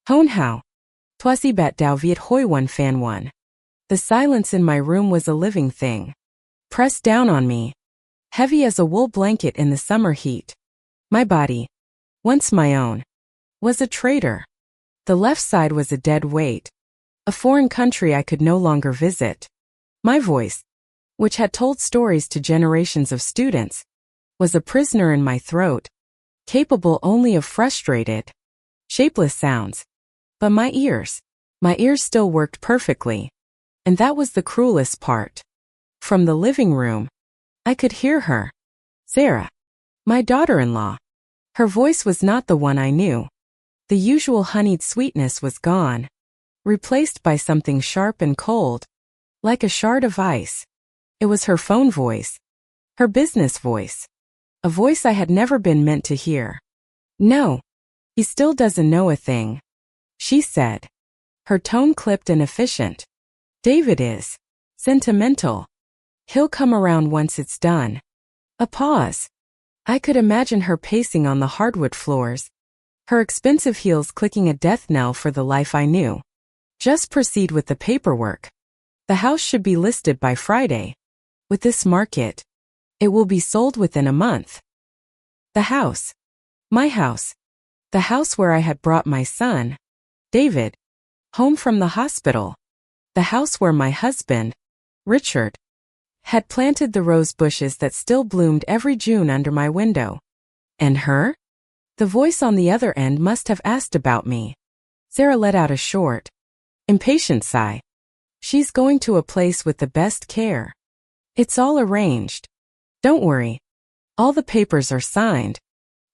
Hôn hao. Twasi bat dao viet hoi one fan one. The silence in my room was a living thing. Pressed down on me. Heavy as a wool blanket in the summer heat. My body, once my own, was a traitor. The left side was a dead weight. A foreign country I could no longer visit. My voice, which had told stories to generations of students, was a prisoner in my throat, capable only of frustrated, shapeless sounds. But my ears still worked perfectly. And that was the cruelest part. From the living room, I could hear her. Sarah, my daughter-in-law. Her voice was not the one I knew. The usual honeyed sweetness was gone, replaced by something sharp and cold, like a shard of ice. It was her phone voice, her business voice, a voice I had never been meant to hear. No, he still doesn't know a thing, she said, her tone clipped and efficient. David is sentimental. He'll come around once it's done. A pause. I could imagine her pacing on the hardwood floors, her expensive heels clicking a death knell for the life I knew. Just proceed with the paperwork. The house should be listed by Friday. With this market, it will be sold within a month. The house. My house. The house where I had brought my son, David, home from the hospital. The house where my husband, Richard, had planted the rose bushes that still bloomed every June under my window. And her? The voice on the other end must have asked about me. Sarah let out a short, impatient sigh. She's going to a place with the best care. It's all arranged. Don't worry. All the papers are signed.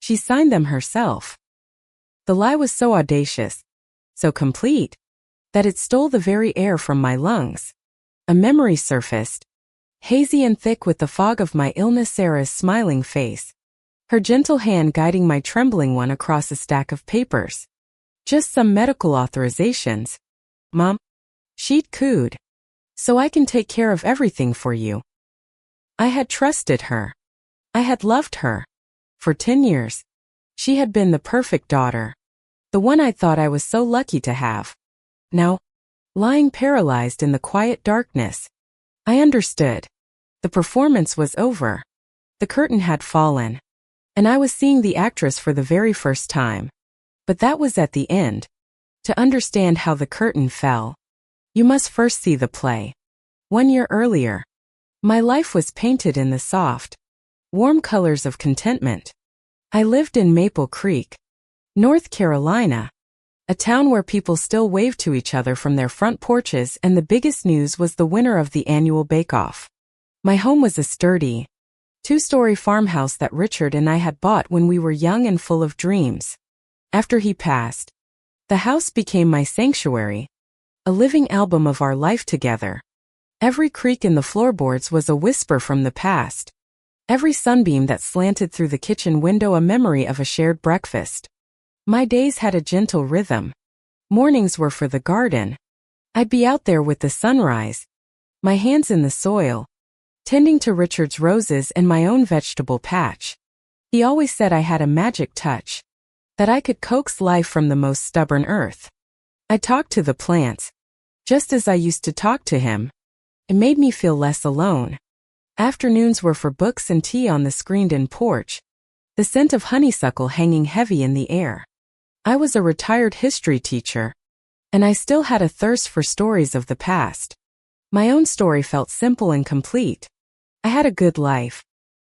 She signed them herself. The lie was so audacious, so complete, that it stole the very air from my lungs. A memory surfaced, hazy and thick with the fog of my illness. Sarah's smiling face, her gentle hand guiding my trembling one across a stack of papers. Just some medical authorizations. Mom, she'd cooed. So I can take care of everything for you. I had trusted her. I had loved her. For 10 years. She had been the perfect daughter. The one I thought I was so lucky to have. Now, lying paralyzed in the quiet darkness, I understood. The performance was over. The curtain had fallen. And I was seeing the actress for the very first time. But that was at the end. To understand how the curtain fell, you must first see the play. 1 year earlier, my life was painted in the soft, warm colors of contentment. I lived in Maple Creek, North Carolina, a town where people still waved to each other from their front porches, and the biggest news was the winner of the annual bake-off. My home was a sturdy, 2-story farmhouse that Richard and I had bought when we were young and full of dreams. After he passed, the house became my sanctuary, a living album of our life together. Every creak in the floorboards was a whisper from the past. Every sunbeam that slanted through the kitchen window a memory of a shared breakfast. My days had a gentle rhythm. Mornings were for the garden. I'd be out there with the sunrise, my hands in the soil, tending to Richard's roses and my own vegetable patch. He always said I had a magic touch, that I could coax life from the most stubborn earth. I talked to the plants, just as I used to talk to him. It made me feel less alone. Afternoons were for books and tea on the screened-in porch, the scent of honeysuckle hanging heavy in the air. I was a retired history teacher, and I still had a thirst for stories of the past. My own story felt simple and complete. I had a good life,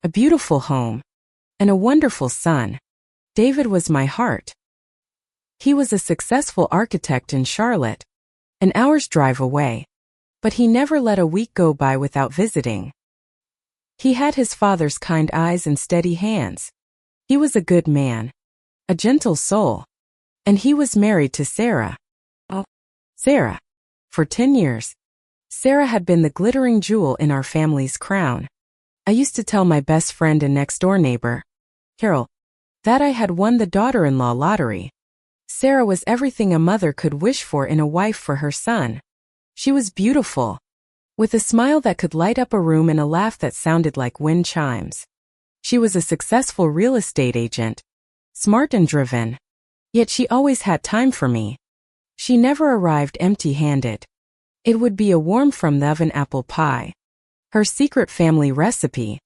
a beautiful home, and a wonderful son. David was my heart. He was a successful architect in Charlotte, an hour's drive away. But he never let a week go by without visiting. He had his father's kind eyes and steady hands. He was a good man, a gentle soul. And he was married to Sarah. Oh, Sarah. For 10 years. Sarah had been the glittering jewel in our family's crown. I used to tell my best friend and next-door neighbor, Carol, that I had won the daughter-in-law lottery. Sarah was everything a mother could wish for in a wife for her son. She was beautiful, with a smile that could light up a room and a laugh that sounded like wind chimes. She was a successful real estate agent, smart and driven. Yet she always had time for me. She never arrived empty-handed. It would be a warm from the oven apple pie, her secret family recipe,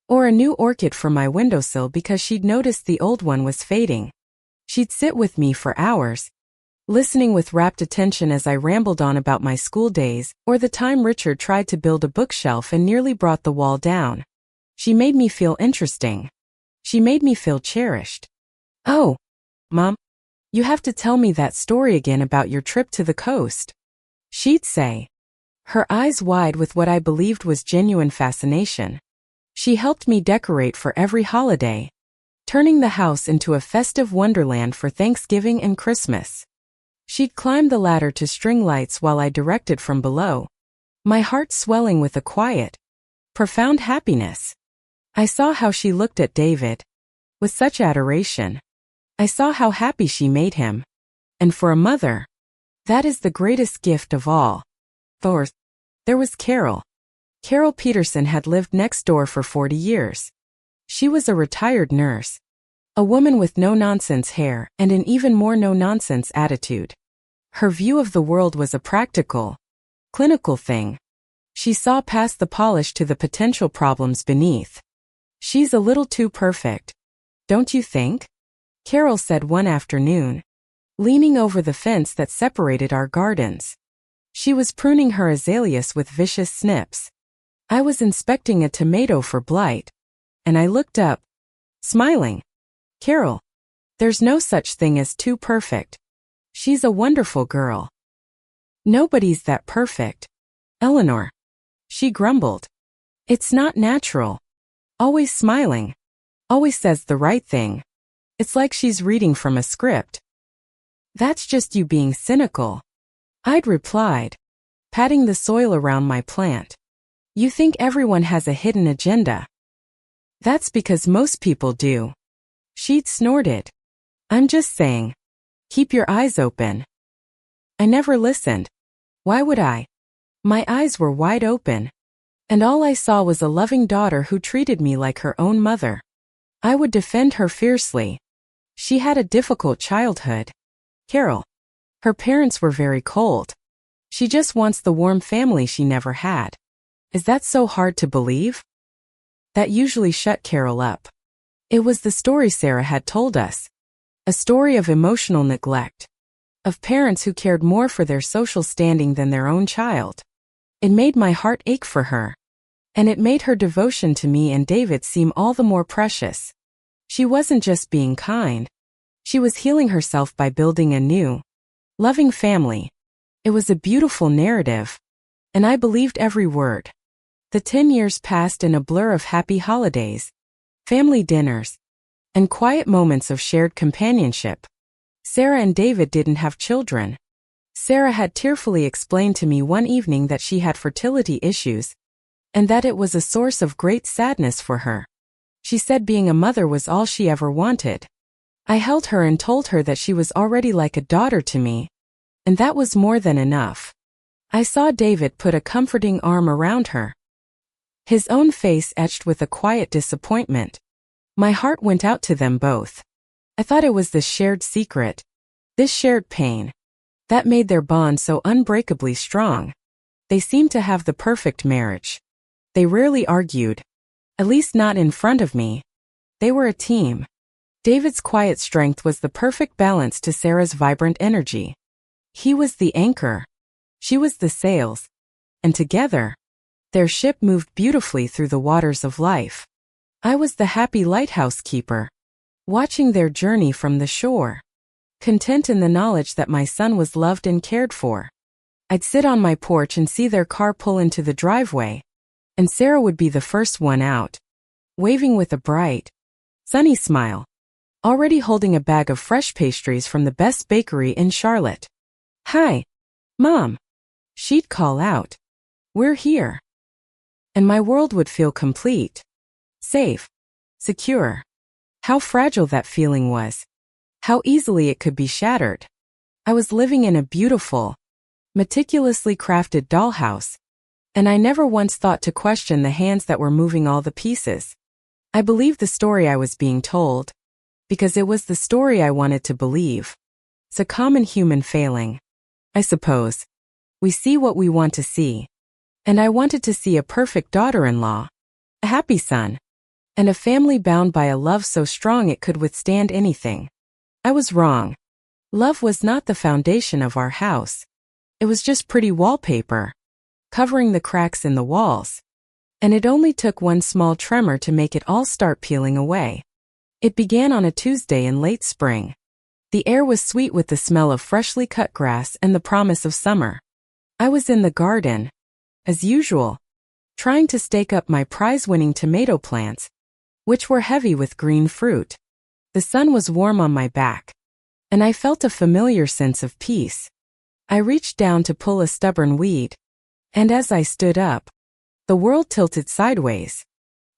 or a new orchid for my windowsill because she'd noticed the old one was fading. She'd sit with me for hours, listening with rapt attention as I rambled on about my school days, or the time Richard tried to build a bookshelf and nearly brought the wall down. She made me feel interesting. She made me feel cherished. "Oh, Mom, you have to tell me that story again about your trip to the coast," she'd say, her eyes wide with what I believed was genuine fascination. She helped me decorate for every holiday, turning the house into a festive wonderland for Thanksgiving and Christmas. She'd climb the ladder to string lights while I directed from below, my heart swelling with a quiet, profound happiness. I saw how she looked at David, with such adoration. I saw how happy she made him. And for a mother, that is the greatest gift of all. There was Carol. Carol Peterson had lived next door for 40 years. She was a retired nurse, a woman with no-nonsense hair and an even more no-nonsense attitude. Her view of the world was a practical, clinical thing. She saw past the polish to the potential problems beneath. "She's a little too perfect, don't you think?" Carol said one afternoon, leaning over the fence that separated our gardens. She was pruning her azaleas with vicious snips. I was inspecting a tomato for blight, and I looked up, smiling. "Carol, there's no such thing as too perfect. She's a wonderful girl." "Nobody's that perfect, Eleanor," she grumbled. "It's not natural. Always smiling. Always says the right thing. It's like she's reading from a script." "That's just you being cynical," I'd replied, patting the soil around my plant. "You think everyone has a hidden agenda." "That's because most people do," she'd snorted. "I'm just saying, keep your eyes open." I never listened. Why would I? My eyes were wide open, and all I saw was a loving daughter who treated me like her own mother. I would defend her fiercely. She had a difficult childhood. Carol. Her parents were very cold. She just wants the warm family she never had. Is that so hard to believe? That usually shut Carol up. It was the story Sarah had told us. A story of emotional neglect. Of parents who cared more for their social standing than their own child. It made my heart ache for her. And it made her devotion to me and David seem all the more precious. She wasn't just being kind. She was healing herself by building a new, loving family. It was a beautiful narrative, and I believed every word. The 10 years passed in a blur of happy holidays, family dinners, and quiet moments of shared companionship. Sarah and David didn't have children. Sarah had tearfully explained to me one evening that she had fertility issues, and that it was a source of great sadness for her. She said being a mother was all she ever wanted. I held her and told her that she was already like a daughter to me, and that was more than enough. I saw David put a comforting arm around her, his own face etched with a quiet disappointment. My heart went out to them both. I thought it was this shared secret, this shared pain, that made their bond so unbreakably strong. They seemed to have the perfect marriage. They rarely argued, at least not in front of me. They were a team. David's quiet strength was the perfect balance to Sarah's vibrant energy. He was the anchor. She was the sails. And together, their ship moved beautifully through the waters of life. I was the happy lighthouse keeper, watching their journey from the shore, content in the knowledge that my son was loved and cared for. I'd sit on my porch and see their car pull into the driveway, and Sarah would be the first one out, waving with a bright, sunny smile, already holding a bag of fresh pastries from the best bakery in Charlotte. "Hi, Mom," she'd call out. "We're here." And my world would feel complete, safe, secure. How fragile that feeling was. How easily it could be shattered. I was living in a beautiful, meticulously crafted dollhouse, and I never once thought to question the hands that were moving all the pieces. I believed the story I was being told, because it was the story I wanted to believe. It's a common human failing. I suppose. We see what we want to see. And I wanted to see a perfect daughter-in-law, a happy son, and a family bound by a love so strong it could withstand anything. I was wrong. Love was not the foundation of our house. It was just pretty wallpaper, covering the cracks in the walls. And it only took one small tremor to make it all start peeling away. It began on a Tuesday in late spring. The air was sweet with the smell of freshly cut grass and the promise of summer. I was in the garden, as usual, trying to stake up my prize-winning tomato plants, which were heavy with green fruit. The sun was warm on my back, and I felt a familiar sense of peace. I reached down to pull a stubborn weed, and as I stood up, the world tilted sideways.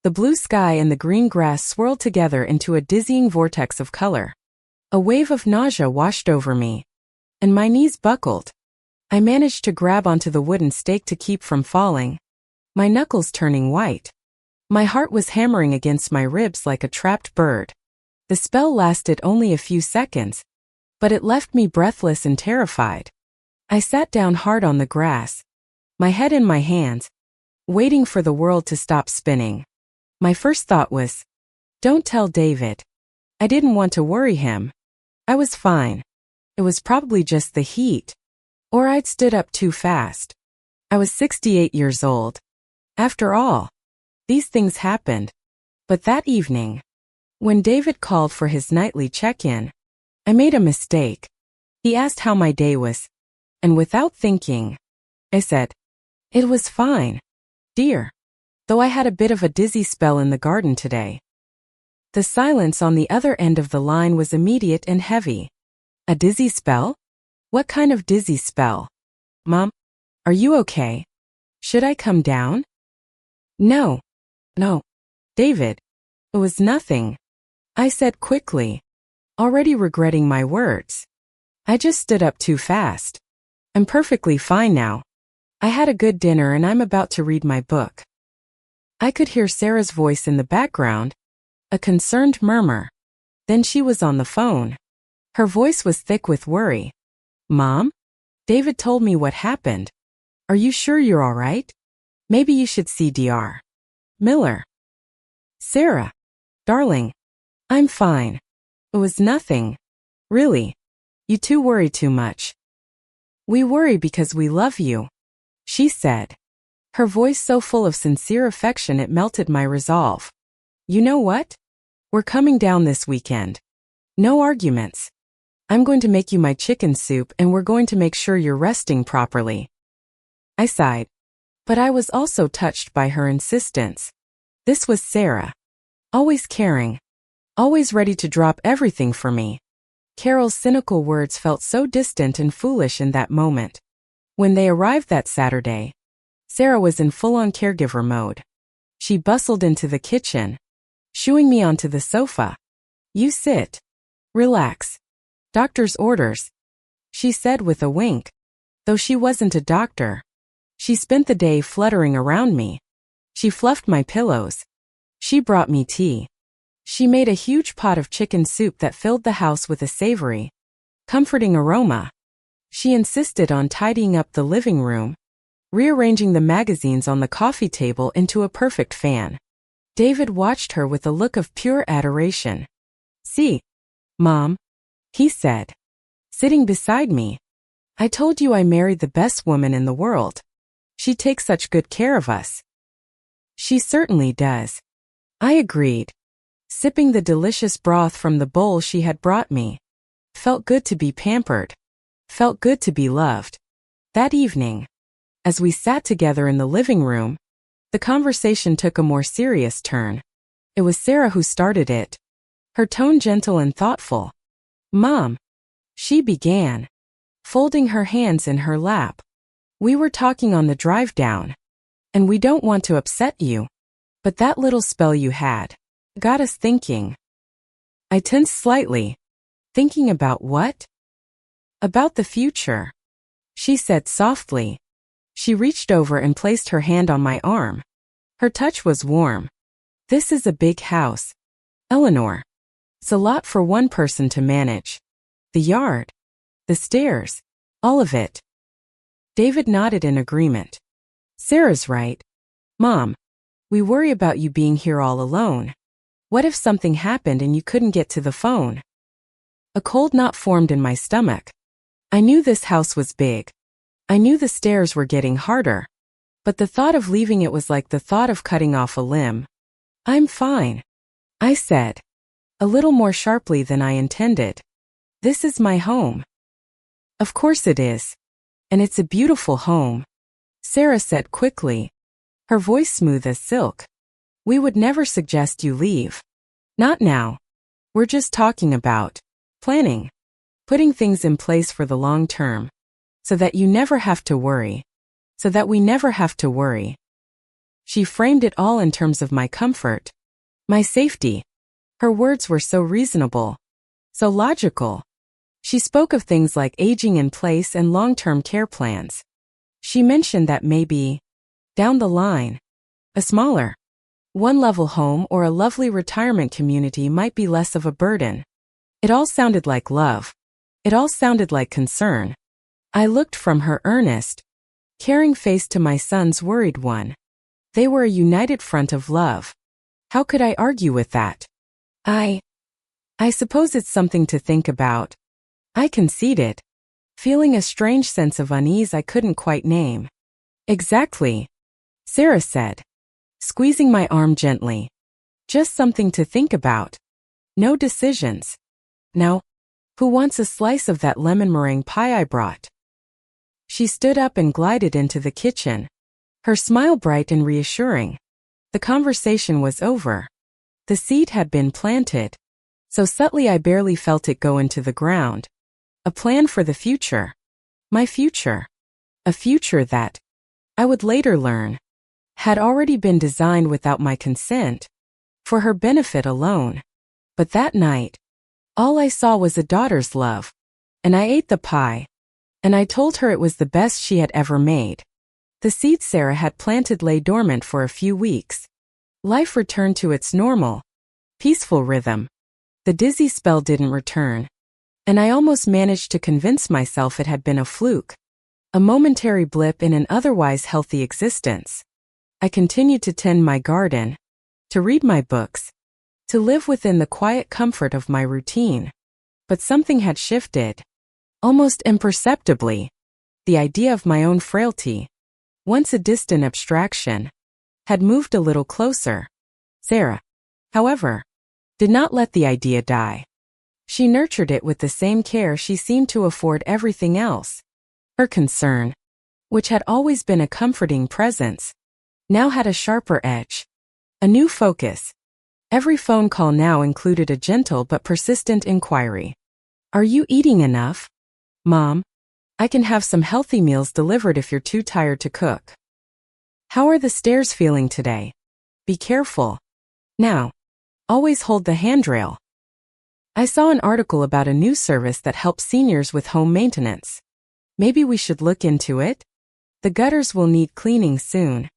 The blue sky and the green grass swirled together into a dizzying vortex of color. A wave of nausea washed over me, and my knees buckled. I managed to grab onto the wooden stake to keep from falling, my knuckles turning white. My heart was hammering against my ribs like a trapped bird. The spell lasted only a few seconds, but it left me breathless and terrified. I sat down hard on the grass, my head in my hands, waiting for the world to stop spinning. My first thought was, don't tell David. I didn't want to worry him. I was fine. It was probably just the heat. Or I'd stood up too fast. I was 68 years old. After all, these things happened. But that evening, when David called for his nightly check-in, I made a mistake. He asked how my day was, and without thinking, I said, "It was fine, dear, though I had a bit of a dizzy spell in the garden today." The silence on the other end of the line was immediate and heavy. A dizzy spell? What kind of dizzy spell? Mom, are you okay? Should I come down? No, David. It was nothing, I said quickly, already regretting my words. I just stood up too fast. I'm perfectly fine now. I had a good dinner and I'm about to read my book. I could hear Sarah's voice in the background, a concerned murmur. Then she was on the phone. Her voice was thick with worry. Mom? David told me what happened. Are you sure you're all right? Maybe you should see Dr. Miller. Sarah. Darling. I'm fine. It was nothing. Really. You two worry too much. We worry because we love you, she said, her voice so full of sincere affection it melted my resolve. You know what? We're coming down this weekend. No arguments. I'm going to make you my chicken soup and we're going to make sure you're resting properly. I sighed, but I was also touched by her insistence. This was Sarah. Always caring. Always ready to drop everything for me. Carol's cynical words felt so distant and foolish in that moment. When they arrived that Saturday, Sarah was in full-on caregiver mode. She bustled into the kitchen, shooing me onto the sofa. You sit. Relax. Doctor's orders, she said with a wink. Though she wasn't a doctor, she spent the day fluttering around me. She fluffed my pillows. She brought me tea. She made a huge pot of chicken soup that filled the house with a savory, comforting aroma. She insisted on tidying up the living room, rearranging the magazines on the coffee table into a perfect fan. David watched her with a look of pure adoration. See, Mom, he said, sitting beside me. I told you I married the best woman in the world. She takes such good care of us. She certainly does. I agreed, sipping the delicious broth from the bowl she had brought me. Felt good to be pampered. Felt good to be loved. That evening, as we sat together in the living room, the conversation took a more serious turn. It was Sarah who started it, her tone gentle and thoughtful. Mom, she began, folding her hands in her lap. We were talking on the drive down, and we don't want to upset you, but that little spell you had got us thinking. I tensed slightly. Thinking about what? About the future, she said softly. She reached over and placed her hand on my arm. Her touch was warm. This is a big house, Eleanor. It's a lot for one person to manage. The yard, the stairs, all of it. David nodded in agreement. Sarah's right. Mom, we worry about you being here all alone. What if something happened and you couldn't get to the phone? A cold knot formed in my stomach. I knew this house was big. I knew the stairs were getting harder. But the thought of leaving it was like the thought of cutting off a limb. I'm fine, I said, a little more sharply than I intended. This is my home. Of course it is. And it's a beautiful home, Sarah said quickly, her voice smooth as silk. We would never suggest you leave. Not now. We're just talking about planning, putting things in place for the long term, so that you never have to worry, so that we never have to worry. She framed it all in terms of my comfort, my safety. Her words were so reasonable, so logical. She spoke of things like aging in place and long-term care plans. She mentioned that maybe, down the line, a smaller, one-level home or a lovely retirement community might be less of a burden. It all sounded like love. It all sounded like concern. I looked from her earnest, caring face to my son's worried one. They were a united front of love. How could I argue with that? I suppose it's something to think about, I conceded, feeling a strange sense of unease I couldn't quite name. Exactly, Sarah said, squeezing my arm gently. Just something to think about. No decisions. Now, who wants a slice of that lemon meringue pie I brought? She stood up and glided into the kitchen, her smile bright and reassuring. The conversation was over. The seed had been planted, so subtly I barely felt it go into the ground. A plan for the future. My future. A future that, I would later learn, had already been designed without my consent, for her benefit alone. But that night, all I saw was a daughter's love, and I ate the pie, and I told her it was the best she had ever made. The seed Sarah had planted lay dormant for a few weeks. Life returned to its normal, peaceful rhythm. The dizzy spell didn't return, and I almost managed to convince myself it had been a fluke, a momentary blip in an otherwise healthy existence. I continued to tend my garden, to read my books, to live within the quiet comfort of my routine. But something had shifted, almost imperceptibly. The idea of my own frailty, once a distant abstraction, had moved a little closer. Sarah, however, did not let the idea die. She nurtured it with the same care she seemed to afford everything else. Her concern, which had always been a comforting presence, now had a sharper edge, a new focus. Every phone call now included a gentle but persistent inquiry. Are you eating enough? Mom, I can have some healthy meals delivered if you're too tired to cook. How are the stairs feeling today? Be careful. Now, always hold the handrail. I saw an article about a new service that helps seniors with home maintenance. Maybe we should look into it? The gutters will need cleaning soon,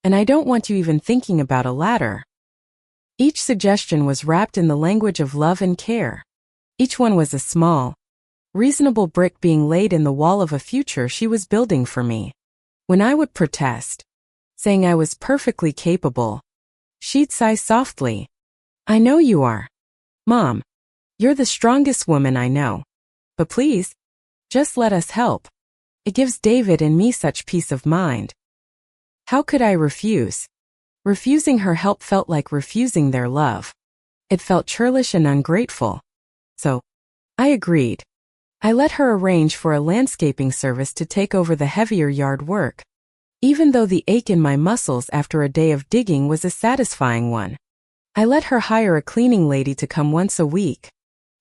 and I don't want you even thinking about a ladder. Each suggestion was wrapped in the language of love and care. Each one was a small, reasonable brick being laid in the wall of a future she was building for me. When I would protest, saying I was perfectly capable, she'd sigh softly. I know you are. Mom, you're the strongest woman I know. But please, just let us help. It gives David and me such peace of mind. How could I refuse? Refusing her help felt like refusing their love. It felt churlish and ungrateful. So, I agreed. I let her arrange for a landscaping service to take over the heavier yard work, even though the ache in my muscles after a day of digging was a satisfying one. I let her hire a cleaning lady to come once a week,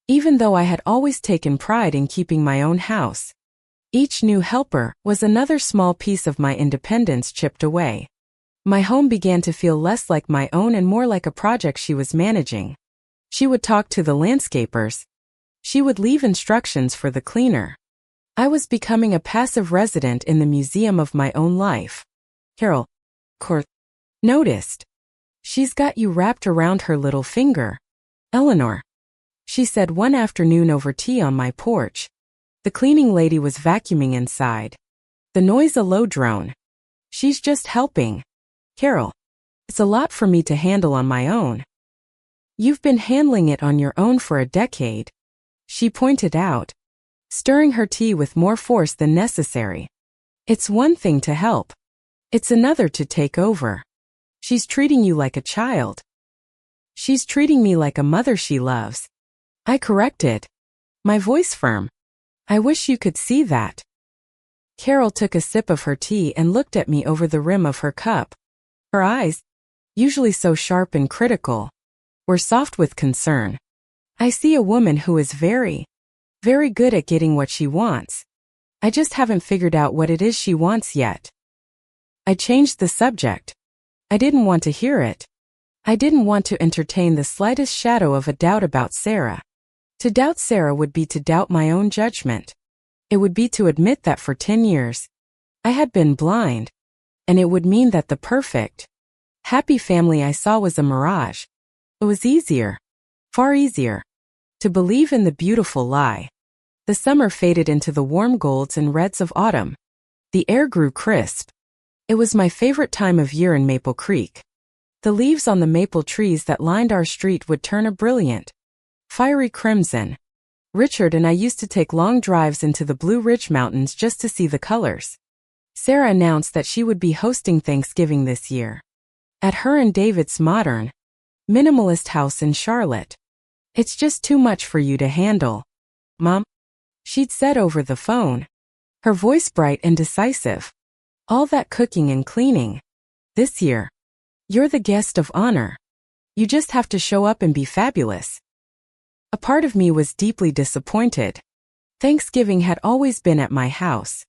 even though I had always taken pride in keeping my own house. Each new helper was another small piece of my independence chipped away. My home began to feel less like my own and more like a project she was managing. She would talk to the landscapers. She would leave instructions for the cleaner. I was becoming a passive resident in the museum of my own life. Carol, noticed. She's got you wrapped around her little finger. Eleanor, she said one afternoon over tea on my porch. The cleaning lady was vacuuming inside. The noise a low drone. She's just helping. Carol. It's a lot for me to handle on my own. You've been handling it on your own for a decade, she pointed out, stirring her tea with more force than necessary. It's one thing to help. It's another to take over. She's treating you like a child. She's treating me like a mother she loves. I corrected, my voice firm. I wish you could see that. Carol took a sip of her tea and looked at me over the rim of her cup. Her eyes, usually so sharp and critical, were soft with concern. I see a woman who is very, very good at getting what she wants. I just haven't figured out what it is she wants yet. I changed the subject. I didn't want to hear it. I didn't want to entertain the slightest shadow of a doubt about Sarah. To doubt Sarah would be to doubt my own judgment. It would be to admit that for 10 years, I had been blind, and it would mean that the perfect, happy family I saw was a mirage. It was easier, far easier, to believe in the beautiful lie. The summer faded into the warm golds and reds of autumn. The air grew crisp. It was my favorite time of year in Maple Creek. The leaves on the maple trees that lined our street would turn a brilliant, fiery crimson. Richard and I used to take long drives into the Blue Ridge Mountains just to see the colors. Sarah announced that she would be hosting Thanksgiving this year at her and David's modern, minimalist house in Charlotte. It's just too much for you to handle, Mom, she'd said over the phone, her voice bright and decisive. All that cooking and cleaning. This year, you're the guest of honor. You just have to show up and be fabulous. A part of me was deeply disappointed. Thanksgiving had always been at my house.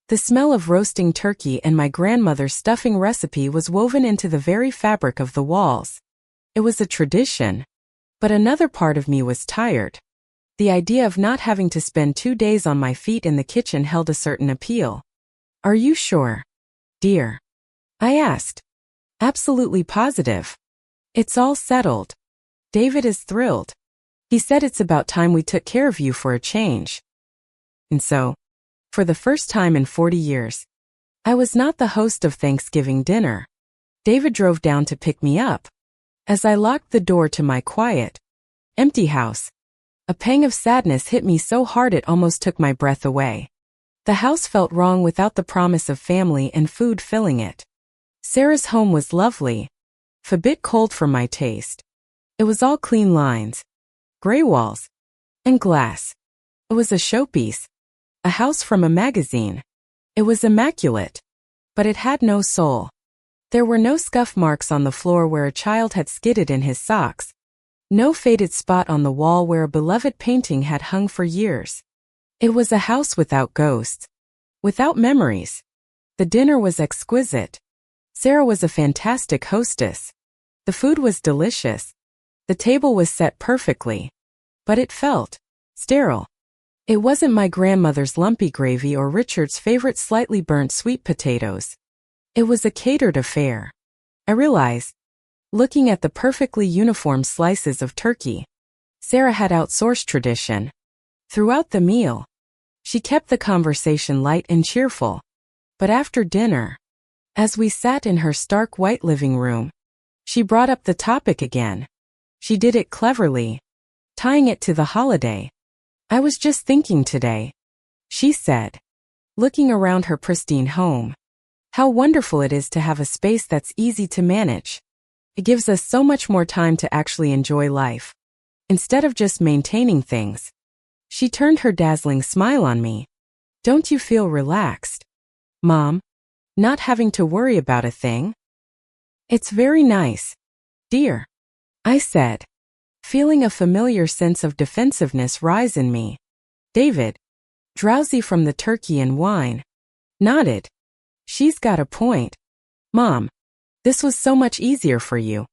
The smell of roasting turkey and my grandmother's stuffing recipe was woven into the very fabric of the walls. It was a tradition. But another part of me was tired. The idea of not having to spend 2 days on my feet in the kitchen held a certain appeal. Are you sure, dear? I asked. Absolutely positive. It's all settled. David is thrilled. He said it's about time we took care of you for a change. And so, for the first time in 40 years, I was not the host of Thanksgiving dinner. David drove down to pick me up. As I locked the door to my quiet, empty house, a pang of sadness hit me so hard it almost took my breath away. The house felt wrong without the promise of family and food filling it. Sarah's home was lovely, a bit cold for my taste. It was all clean lines, gray walls, and glass. It was a showpiece, a house from a magazine. It was immaculate, but it had no soul. There were no scuff marks on the floor where a child had skidded in his socks. No faded spot on the wall where a beloved painting had hung for years. It was a house without ghosts, without memories. The dinner was exquisite. Sarah was a fantastic hostess. The food was delicious. The table was set perfectly. But it felt sterile. It wasn't my grandmother's lumpy gravy or Richard's favorite slightly burnt sweet potatoes. It was a catered affair. I realized, looking at the perfectly uniform slices of turkey. Sarah had outsourced tradition. Throughout the meal, she kept the conversation light and cheerful. But after dinner, as we sat in her stark white living room, she brought up the topic again. She did it cleverly, tying it to the holiday. I was just thinking today, she said, looking around her pristine home. How wonderful it is to have a space that's easy to manage. It gives us so much more time to actually enjoy life, instead of just maintaining things. She turned her dazzling smile on me. Don't you feel relaxed, Mom? Not having to worry about a thing? It's very nice, dear, I said, feeling a familiar sense of defensiveness rise in me. David, drowsy from the turkey and wine, nodded. She's got a point. Mom, this was so much easier for you.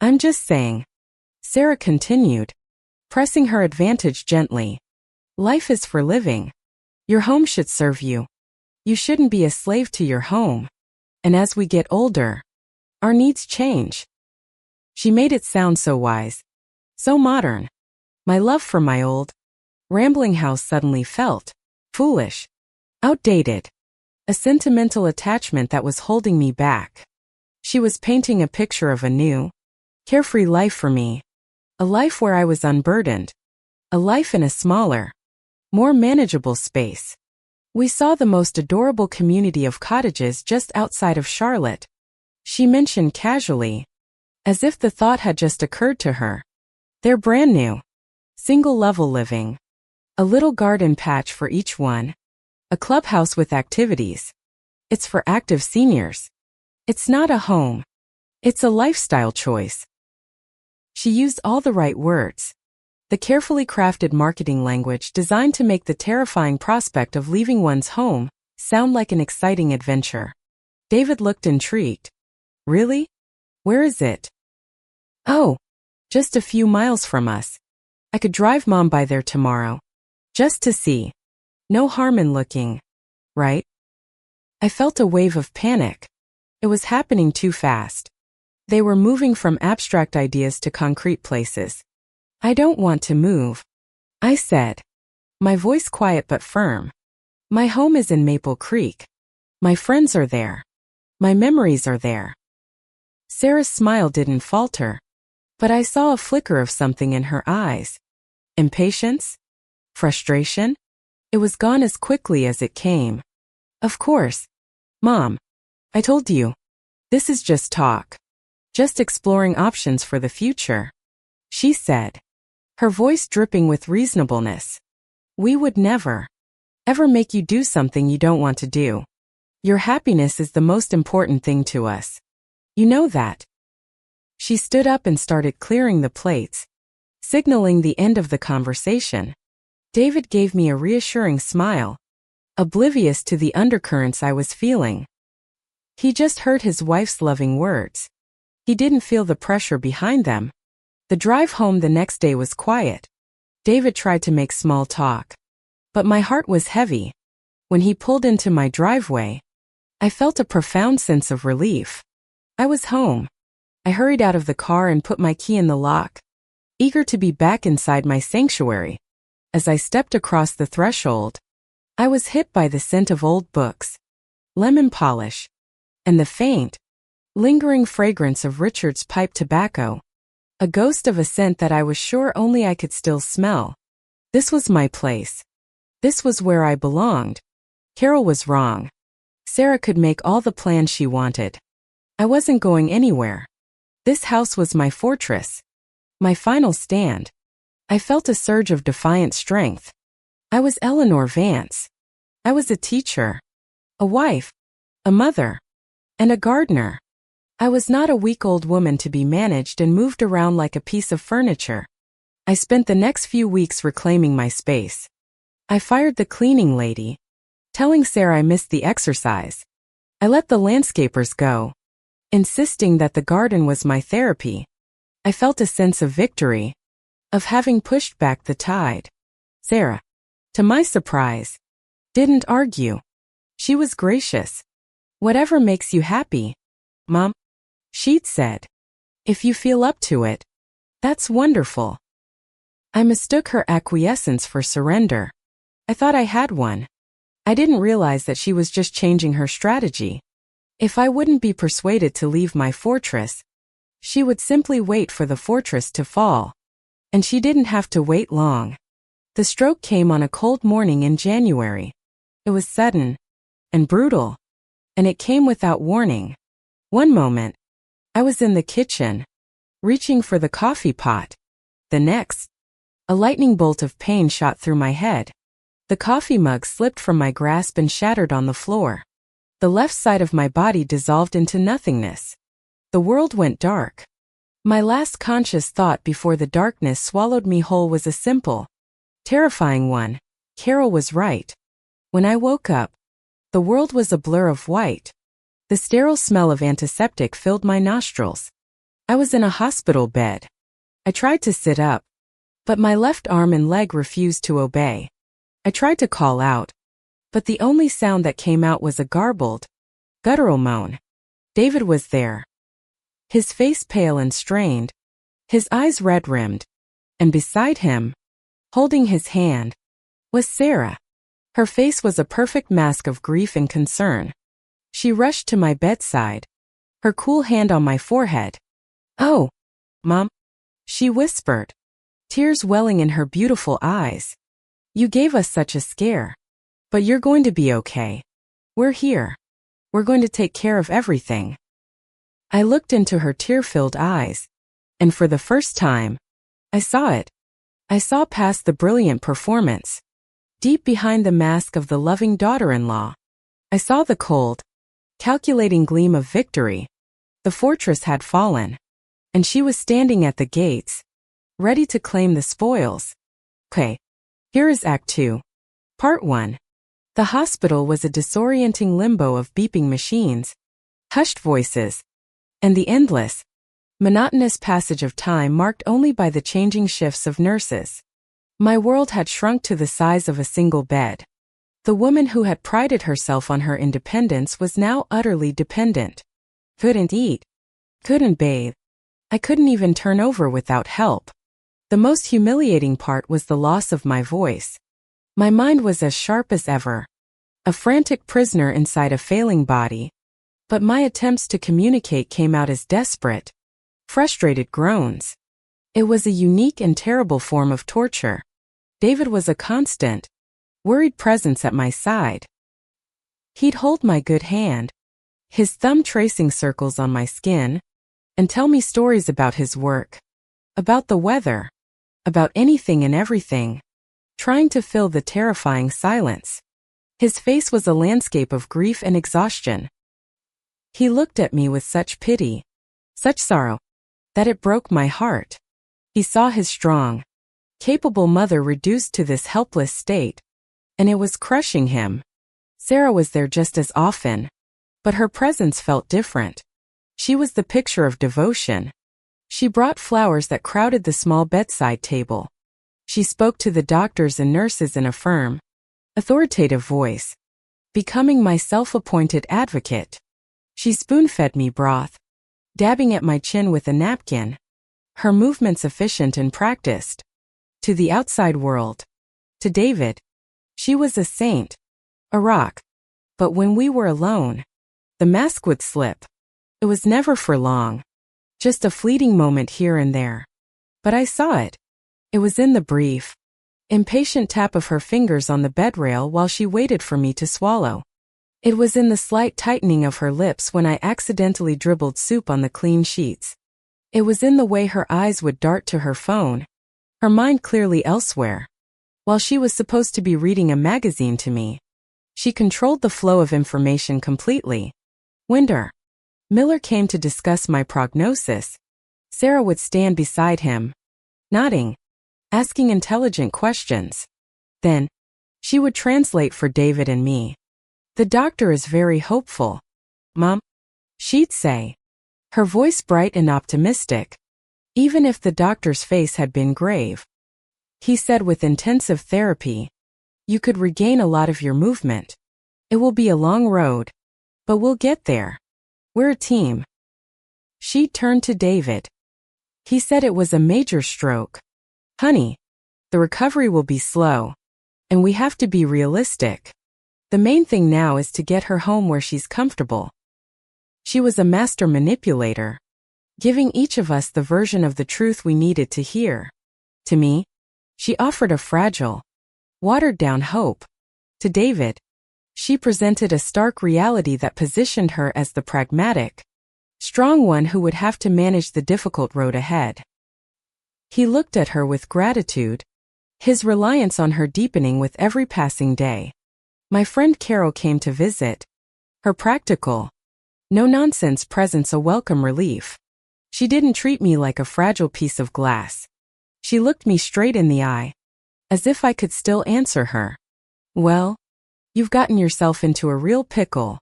I'm just saying, Sarah continued, pressing her advantage gently. Life is for living. Your home should serve you. You shouldn't be a slave to your home. And as we get older, our needs change. She made it sound so wise, so modern. My love for my old, rambling house suddenly felt foolish, outdated. a sentimental attachment that was holding me back. She was painting a picture of a new, carefree life for me, a life where I was unburdened, a life in a smaller, more manageable space. We saw the most adorable community of cottages just outside of Charlotte, she mentioned casually, as if the thought had just occurred to her. They're brand new, single-level living, a little garden patch for each one, a clubhouse with activities. It's for active seniors. It's not a home. It's a lifestyle choice. She used all the right words. The carefully crafted marketing language designed to make the terrifying prospect of leaving one's home sound like an exciting adventure. David looked intrigued. Really? Where is it? Oh, just a few miles from us. I could drive Mom by there tomorrow. Just to see. No harm in looking, right? I felt a wave of panic. It was happening too fast. They were moving from abstract ideas to concrete places. I don't want to move, I said, my voice quiet but firm. My home is in Maple Creek. My friends are there. My memories are there. Sarah's smile didn't falter, but I saw a flicker of something in her eyes. Impatience? Frustration? It was gone as quickly as it came. Of course. Mom, I told you. This is just talk. Just exploring options for the future, she said, her voice dripping with reasonableness. We would never, ever make you do something you don't want to do. Your happiness is the most important thing to us. You know that. She stood up and started clearing the plates, signaling the end of the conversation. David gave me a reassuring smile, oblivious to the undercurrents I was feeling. He just heard his wife's loving words. He didn't feel the pressure behind them. The drive home the next day was quiet. David tried to make small talk, but my heart was heavy. When he pulled into my driveway, I felt a profound sense of relief. I was home. I hurried out of the car and put my key in the lock, eager to be back inside my sanctuary. As I stepped across the threshold, I was hit by the scent of old books, lemon polish, and the faint, lingering fragrance of Richard's pipe tobacco, a ghost of a scent that I was sure only I could still smell. This was my place. This was where I belonged. Carol was wrong. Sarah could make all the plans she wanted. I wasn't going anywhere. This house was my fortress, my final stand. I felt a surge of defiant strength. I was Eleanor Vance. I was a teacher, a wife, a mother, and a gardener. I was not a weak old woman to be managed and moved around like a piece of furniture. I spent the next few weeks reclaiming my space. I fired the cleaning lady, telling Sarah I missed the exercise. I let the landscapers go, insisting that the garden was my therapy. I felt a sense of victory, of having pushed back the tide. Sarah, to my surprise, didn't argue. She was gracious. Whatever makes you happy, Mom, she'd said. If you feel up to it, that's wonderful. I mistook her acquiescence for surrender. I thought I had one. I didn't realize that she was just changing her strategy. If I wouldn't be persuaded to leave my fortress, she would simply wait for the fortress to fall. And she didn't have to wait long. The stroke came on a cold morning in January. It was sudden and brutal, and it came without warning. One moment, I was in the kitchen, reaching for the coffee pot. The next, a lightning bolt of pain shot through my head. The coffee mug slipped from my grasp and shattered on the floor. The left side of my body dissolved into nothingness. The world went dark. My last conscious thought before the darkness swallowed me whole was a simple, terrifying one. Carol was right. When I woke up, the world was a blur of white. The sterile smell of antiseptic filled my nostrils. I was in a hospital bed. I tried to sit up, but my left arm and leg refused to obey. I tried to call out, but the only sound that came out was a garbled, guttural moan. David was there. His face pale and strained, his eyes red-rimmed, and beside him, holding his hand, was Sarah. Her face was a perfect mask of grief and concern. She rushed to my bedside, her cool hand on my forehead. "Oh, Mom," she whispered, tears welling in her beautiful eyes. "You gave us such a scare. But you're going to be okay. We're here. We're going to take care of everything." I looked into her tear-filled eyes, and for the first time, I saw it. I saw past the brilliant performance. Deep behind the mask of the loving daughter-in-law, I saw the cold, calculating gleam of victory. The fortress had fallen, and she was standing at the gates, ready to claim the spoils. Okay, here is Act 2. Part 1. The hospital was a disorienting limbo of beeping machines, hushed voices, and the endless, monotonous passage of time marked only by the changing shifts of nurses. My world had shrunk to the size of a single bed. The woman who had prided herself on her independence was now utterly dependent. Couldn't eat. Couldn't bathe. I couldn't even turn over without help. The most humiliating part was the loss of my voice. My mind was as sharp as ever, a frantic prisoner inside a failing body, but my attempts to communicate came out as desperate, frustrated groans. It was a unique and terrible form of torture. David was a constant, worried presence at my side. He'd hold my good hand, his thumb tracing circles on my skin, and tell me stories about his work, about the weather, about anything and everything, trying to fill the terrifying silence. His face was a landscape of grief and exhaustion. He looked at me with such pity, such sorrow, that it broke my heart. He saw his strong, capable mother reduced to this helpless state, and it was crushing him. Sarah was there just as often, but her presence felt different. She was the picture of devotion. She brought flowers that crowded the small bedside table. She spoke to the doctors and nurses in a firm, authoritative voice, becoming my self-appointed advocate. She spoon-fed me broth, dabbing at my chin with a napkin, her movements efficient and practiced. To the outside world, to David, she was a saint, a rock. But when we were alone, the mask would slip. It was never for long, just a fleeting moment here and there. But I saw it. It was in the brief, impatient tap of her fingers on the bedrail while she waited for me to swallow. It was in the slight tightening of her lips when I accidentally dribbled soup on the clean sheets. It was in the way her eyes would dart to her phone, her mind clearly elsewhere. While she was supposed to be reading a magazine to me, she controlled the flow of information completely. Winder Miller came to discuss my prognosis. Sarah would stand beside him, nodding, asking intelligent questions. Then, she would translate for David and me. "The doctor is very hopeful, Mom," she'd say, her voice bright and optimistic, even if the doctor's face had been grave. He said with intensive therapy, "You could regain a lot of your movement. It will be a long road, but we'll get there. We're a team." She turned to David. He said it was a major stroke. "Honey, the recovery will be slow, and we have to be realistic. The main thing now is to get her home where she's comfortable." She was a master manipulator, giving each of us the version of the truth we needed to hear. To me, she offered a fragile, watered-down hope. To David, she presented a stark reality that positioned her as the pragmatic, strong one who would have to manage the difficult road ahead. He looked at her with gratitude, his reliance on her deepening with every passing day. My friend Carol came to visit, her practical, no-nonsense presence a welcome relief. She didn't treat me like a fragile piece of glass. She looked me straight in the eye, as if I could still answer her. "Well, you've gotten yourself into a real pickle,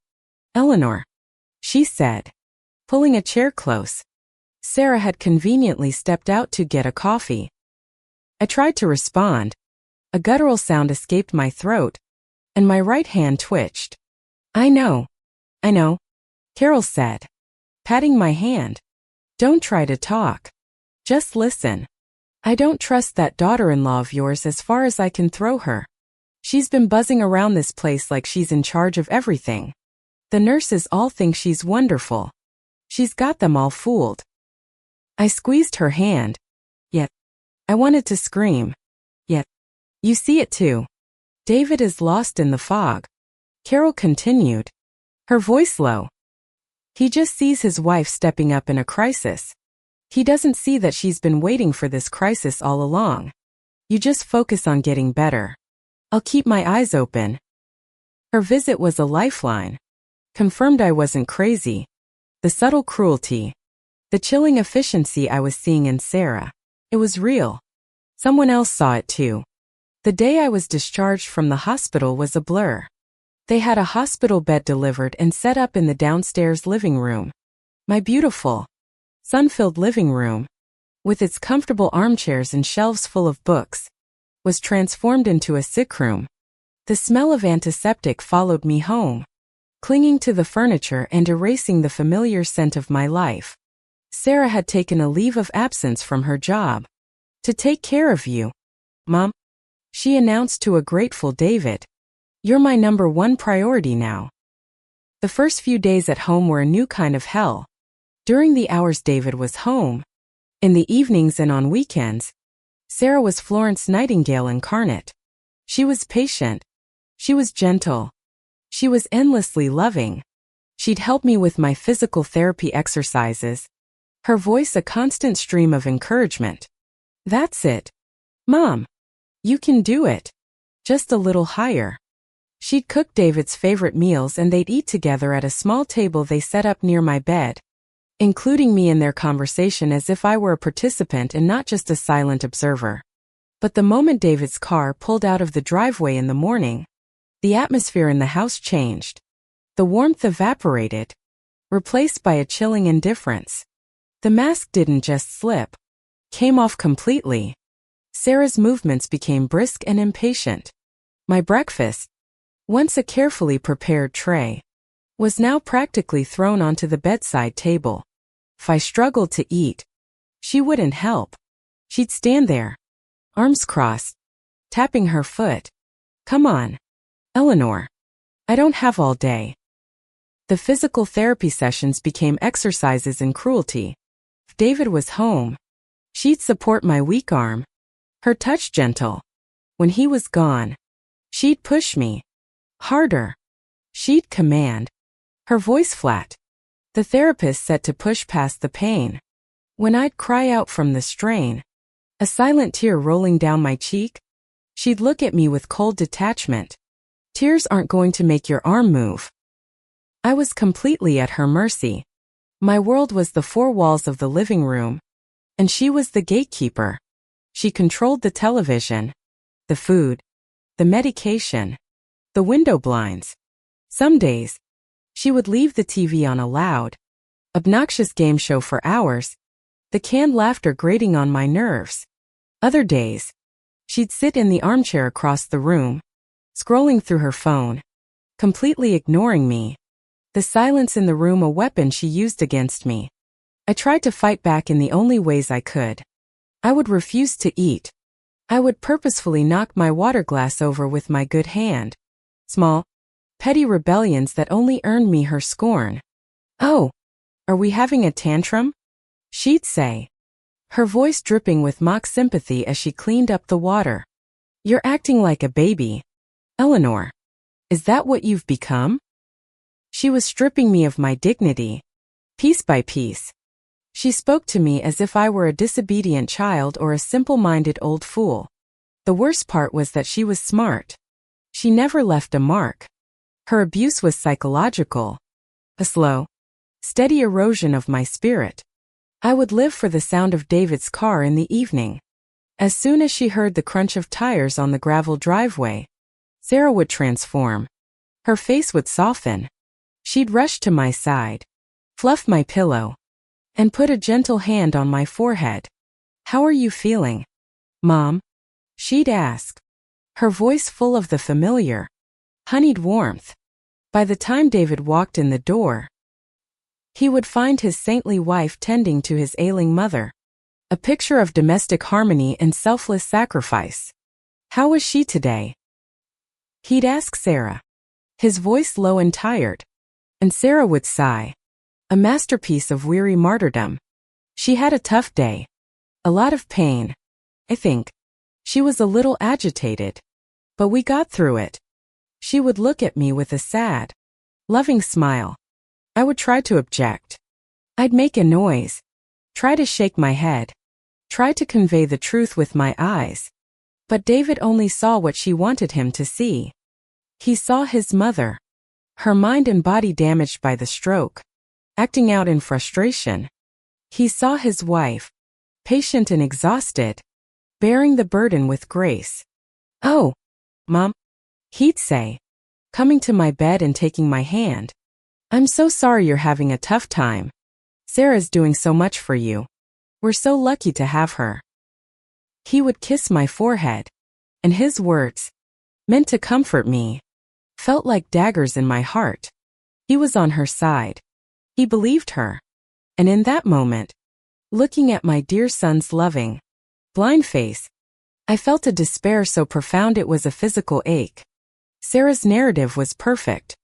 Eleanor," she said, pulling a chair close. Sarah had conveniently stepped out to get a coffee. I tried to respond. A guttural sound escaped my throat, and my right hand twitched. I know, Carol said, patting my hand. "Don't try to talk. Just listen. I don't trust that daughter-in-law of yours as far as I can throw her." She's been buzzing around this place like she's in charge of everything. The nurses all think she's wonderful. She's got them all fooled. I squeezed her hand. Yet, I wanted to scream. Yet, you see it too. David is lost in the fog. Carol continued, her voice low. He just sees his wife stepping up in a crisis. He doesn't see that she's been waiting for this crisis all along. You just focus on getting better. I'll keep my eyes open. Her visit was a lifeline. Confirmed I wasn't crazy. The subtle cruelty. The chilling efficiency I was seeing in Sarah. It was real. Someone else saw it too. The day I was discharged from the hospital was a blur. They had a hospital bed delivered and set up in the downstairs living room. My beautiful, sun-filled living room, with its comfortable armchairs and shelves full of books, was transformed into a sick room. The smell of antiseptic followed me home, clinging to the furniture and erasing the familiar scent of my life. Sarah had taken a leave of absence from her job. To take care of you, Mom, she announced to a grateful David. You're my number one priority now. The first few days at home were a new kind of hell. During the hours David was home, in the evenings and on weekends, Sarah was Florence Nightingale incarnate. She was patient. She was gentle. She was endlessly loving. She'd help me with my physical therapy exercises. Her voice a constant stream of encouragement. That's it. Mom. You can do it. Just a little higher. She'd cook David's favorite meals and they'd eat together at a small table they set up near my bed, including me in their conversation as if I were a participant and not just a silent observer. But the moment David's car pulled out of the driveway in the morning, the atmosphere in the house changed. The warmth evaporated, replaced by a chilling indifference. The mask didn't just slip, came off completely. Sarah's movements became brisk and impatient. My breakfast, once a carefully prepared tray, was now practically thrown onto the bedside table. If I struggled to eat, she wouldn't help. She'd stand there, arms crossed, tapping her foot. Come on, Eleanor. I don't have all day. The physical therapy sessions became exercises in cruelty. If David was home, she'd support my weak arm, her touch gentle. When he was gone, she'd push me harder. She'd command, her voice flat. The therapist set to push past the pain. When I'd cry out from the strain, a silent tear rolling down my cheek, she'd look at me with cold detachment. Tears aren't going to make your arm move. I was completely at her mercy. My world was the four walls of the living room, and she was the gatekeeper. She controlled the television, the food, the medication, the window blinds. Some days, she would leave the TV on a loud, obnoxious game show for hours, the canned laughter grating on my nerves. Other days, she'd sit in the armchair across the room, scrolling through her phone, completely ignoring me. The silence in the room a weapon she used against me. I tried to fight back in the only ways I could. I would refuse to eat. I would purposefully knock my water glass over with my good hand. Small, petty rebellions that only earned me her scorn. Oh, are we having a tantrum? She'd say, her voice dripping with mock sympathy as she cleaned up the water. You're acting like a baby, Eleanor. Is that what you've become? She was stripping me of my dignity, piece by piece. She spoke to me as if I were a disobedient child or a simple-minded old fool. The worst part was that she was smart. She never left a mark. Her abuse was psychological, a slow, steady erosion of my spirit. I would live for the sound of David's car in the evening. As soon as she heard the crunch of tires on the gravel driveway, Sarah would transform. Her face would soften. She'd rush to my side, fluff my pillow, and put a gentle hand on my forehead. How are you feeling, Mom? She'd ask, her voice full of the familiar, honeyed warmth. By the time David walked in the door, he would find his saintly wife tending to his ailing mother, a picture of domestic harmony and selfless sacrifice. How was she today? He'd ask Sarah, his voice low and tired, and Sarah would sigh, a masterpiece of weary martyrdom. She had a tough day. A lot of pain, I think. She was a little agitated. But we got through it. She would look at me with a sad, loving smile. I would try to object. I'd make a noise, try to shake my head, try to convey the truth with my eyes. But David only saw what she wanted him to see. He saw his mother, her mind and body damaged by the stroke, acting out in frustration. He saw his wife, patient and exhausted, bearing the burden with grace. "Oh, Mom," he'd say, coming to my bed and taking my hand. "I'm so sorry you're having a tough time. Sarah's doing so much for you. We're so lucky to have her." He would kiss my forehead, and his words, meant to comfort me, felt like daggers in my heart. He was on her side. He believed her. And in that moment, looking at my dear son's loving, blind face, I felt a despair so profound it was a physical ache. Sarah's narrative was perfect.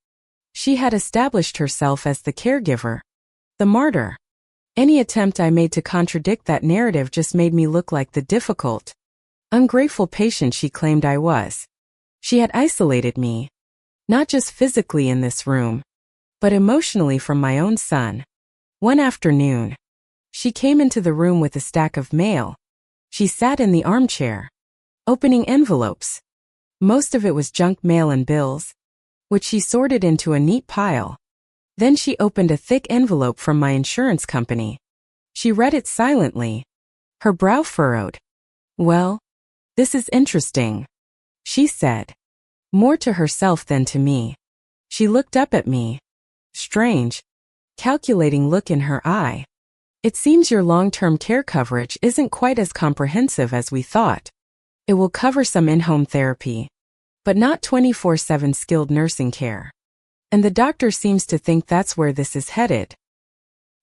She had established herself as the caregiver, the martyr. Any attempt I made to contradict that narrative just made me look like the difficult, ungrateful patient she claimed I was. She had isolated me, not just physically in this room, but emotionally from my own son. One afternoon, she came into the room with a stack of mail. She sat in the armchair, opening envelopes. Most of it was junk mail and bills, which she sorted into a neat pile. Then she opened a thick envelope from my insurance company. She read it silently, her brow furrowed. "Well, this is interesting," she said, more to herself than to me. She looked up at me, strange, calculating look in her eye. "It seems your long-term care coverage isn't quite as comprehensive as we thought. It will cover some in-home therapy, but not 24/7 skilled nursing care. And the doctor seems to think that's where this is headed."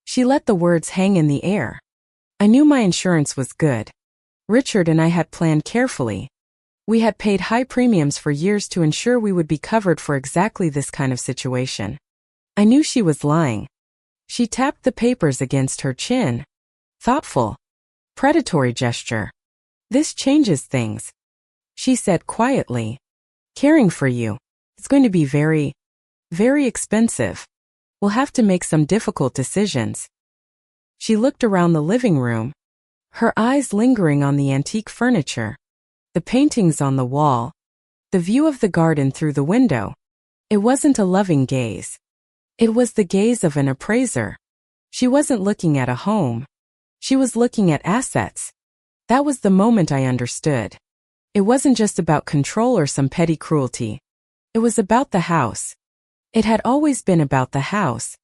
She let the words hang in the air. I knew my insurance was good. Richard and I had planned carefully. We had paid high premiums for years to ensure we would be covered for exactly this kind of situation. I knew she was lying. She tapped the papers against her chin. Thoughtful, predatory gesture. "This changes things," she said quietly. "Caring for you, it's going to be very, very expensive. We'll have to make some difficult decisions." She looked around the living room, her eyes lingering on the antique furniture, the paintings on the wall, the view of the garden through the window. It wasn't a loving gaze. It was the gaze of an appraiser. She wasn't looking at a home. She was looking at assets. That was the moment I understood. It wasn't just about control or some petty cruelty. It was about the house. It had always been about the house,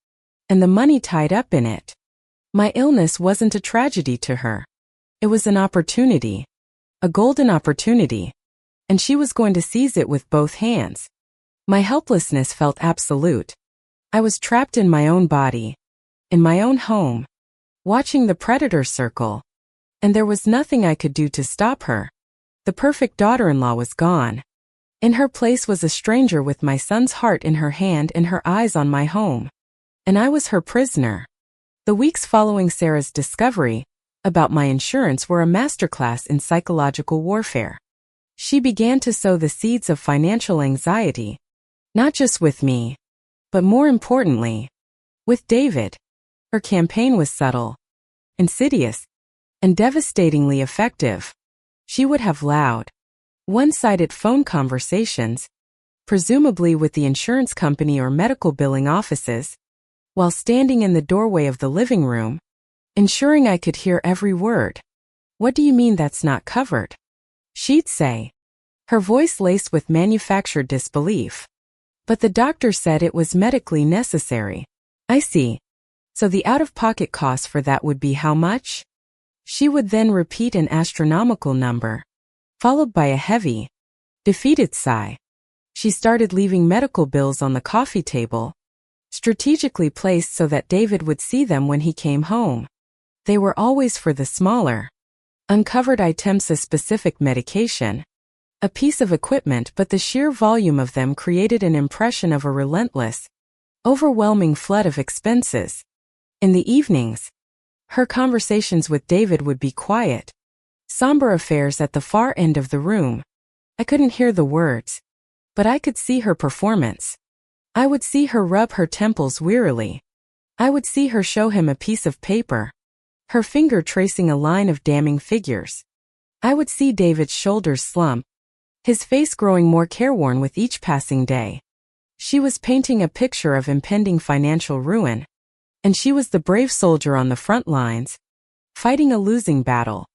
and the money tied up in it. My illness wasn't a tragedy to her. It was an opportunity, a golden opportunity, and she was going to seize it with both hands. My helplessness felt absolute. I was trapped in my own body, in my own home, watching the predator circle, and there was nothing I could do to stop her. The perfect daughter-in-law was gone. In her place was a stranger with my son's heart in her hand and her eyes on my home. And I was her prisoner. The weeks following Sarah's discovery about my insurance were a masterclass in psychological warfare. She began to sow the seeds of financial anxiety, not just with me, but more importantly, with David. Her campaign was subtle, insidious, and devastatingly effective. She would have loud, one-sided phone conversations, presumably with the insurance company or medical billing offices, while standing in the doorway of the living room, ensuring I could hear every word. "What do you mean that's not covered?" she'd say, her voice laced with manufactured disbelief. "But the doctor said it was medically necessary." "I see. So the out-of-pocket cost for that would be how much?" She would then repeat an astronomical number, followed by a heavy, defeated sigh. She started leaving medical bills on the coffee table, strategically placed so that David would see them when he came home. They were always for the smaller, uncovered items, a specific medication, a piece of equipment, but the sheer volume of them created an impression of a relentless, overwhelming flood of expenses. In the evenings, her conversations with David would be quiet, somber affairs at the far end of the room. I couldn't hear the words, but I could see her performance. I would see her rub her temples wearily. I would see her show him a piece of paper, her finger tracing a line of damning figures. I would see David's shoulders slump, his face growing more careworn with each passing day. She was painting a picture of impending financial ruin, and she was the brave soldier on the front lines, fighting a losing battle.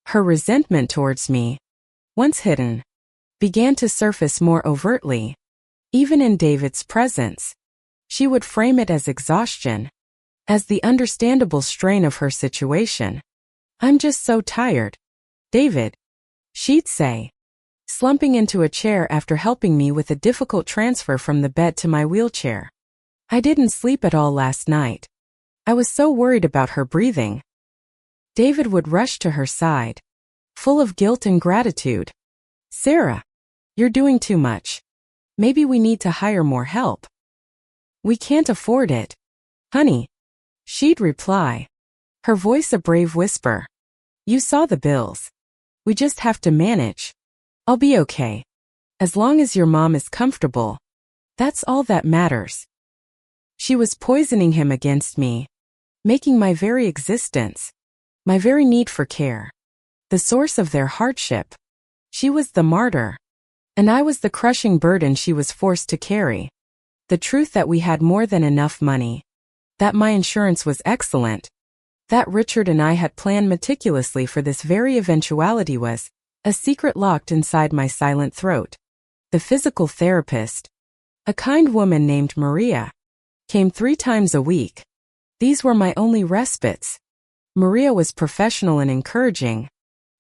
Her resentment towards me, once hidden, began to surface more overtly. Even in David's presence, she would frame it as exhaustion, as the understandable strain of her situation. "I'm just so tired, David," she'd say, slumping into a chair after helping me with a difficult transfer from the bed to my wheelchair. "I didn't sleep at all last night. I was so worried about her breathing." David would rush to her side, full of guilt and gratitude. "Sarah, you're doing too much. Maybe we need to hire more help." "We can't afford it, honey," she'd reply, her voice a brave whisper. "You saw the bills. We just have to manage. I'll be okay. As long as your mom is comfortable, that's all that matters." She was poisoning him against me, making my very existence, my very need for care, the source of their hardship. She was the martyr, and I was the crushing burden she was forced to carry. The truth that we had more than enough money, that my insurance was excellent, that Richard and I had planned meticulously for this very eventuality was a secret locked inside my silent throat. The physical therapist, a kind woman named Maria, came 3 times a week. These were my only respites. Maria was professional and encouraging,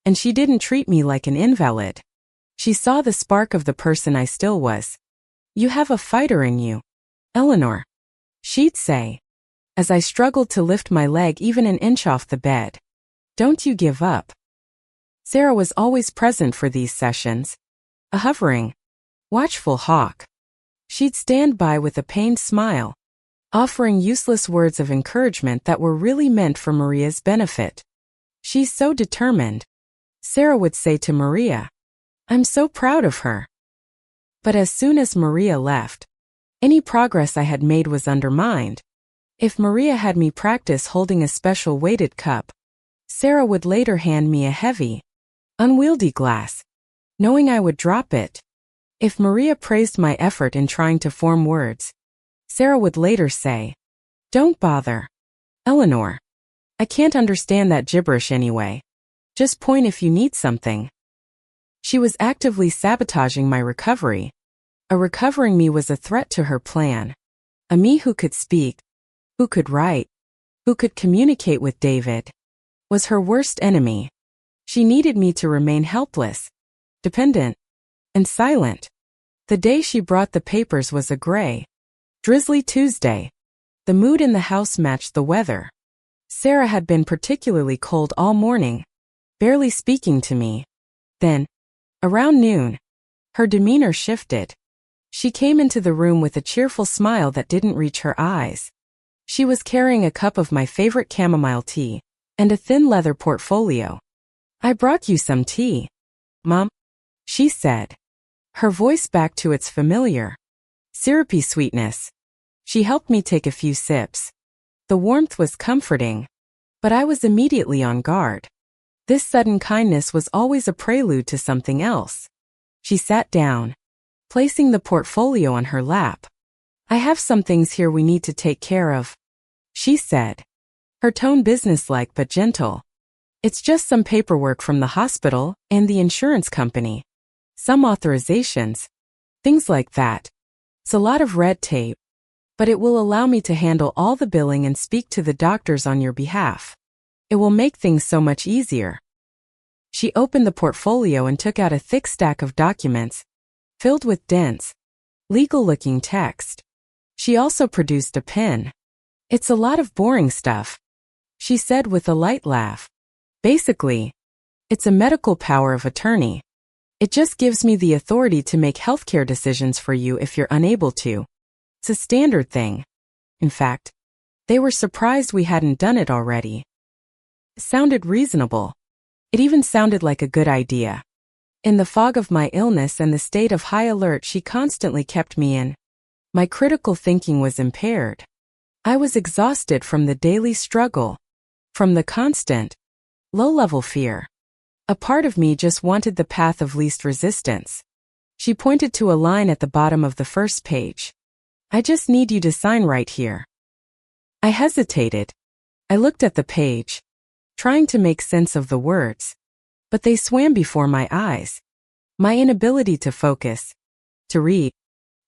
and she didn't treat me like an invalid. She saw the spark of the person I still was. "You have a fighter in you, Eleanor," she'd say, as I struggled to lift my leg even an inch off the bed. "Don't you give up." Sarah was always present for these sessions, a hovering, watchful hawk. She'd stand by with a pained smile, offering useless words of encouragement that were really meant for Maria's benefit. "She's so determined," Sarah would say to Maria. "I'm so proud of her." But as soon as Maria left, any progress I had made was undermined. If Maria had me practice holding a special weighted cup, Sarah would later hand me a heavy, unwieldy glass, knowing I would drop it. If Maria praised my effort in trying to form words, Sarah would later say, "Don't bother, Eleanor. I can't understand that gibberish anyway. Just point if you need something." She was actively sabotaging my recovery. A recovering me was a threat to her plan. A me who could speak, who could write, who could communicate with David, was her worst enemy. She needed me to remain helpless, dependent, and silent. The day she brought the papers was a gray, drizzly Tuesday. The mood in the house matched the weather. Sarah had been particularly cold all morning, barely speaking to me. Then, around noon, her demeanor shifted. She came into the room with a cheerful smile that didn't reach her eyes. She was carrying a cup of my favorite chamomile tea and a thin leather portfolio. "I brought you some tea, Mom," she said, her voice back to its familiar, syrupy sweetness. She helped me take a few sips. The warmth was comforting, but I was immediately on guard. This sudden kindness was always a prelude to something else. She sat down, placing the portfolio on her lap. "I have some things here we need to take care of," she said, her tone businesslike but gentle. "It's just some paperwork from the hospital and the insurance company. Some authorizations, things like that. It's a lot of red tape, but it will allow me to handle all the billing and speak to the doctors on your behalf. It will make things so much easier." She opened the portfolio and took out a thick stack of documents, filled with dense, legal-looking text. She also produced a pen. "It's a lot of boring stuff," she said with a light laugh. "Basically, it's a medical power of attorney. It just gives me the authority to make healthcare decisions for you if you're unable to. It's a standard thing. In fact, they were surprised we hadn't done it already. It sounded reasonable. It even sounded like a good idea. In the fog of my illness and the state of high alert she constantly kept me in, my critical thinking was impaired. I was exhausted from the daily struggle, from the constant, low-level fear. A part of me just wanted the path of least resistance. She pointed to a line at the bottom of the first page. I just need you to sign right here. I hesitated. I looked at the page, trying to make sense of the words, but they swam before my eyes. My inability to focus, to read,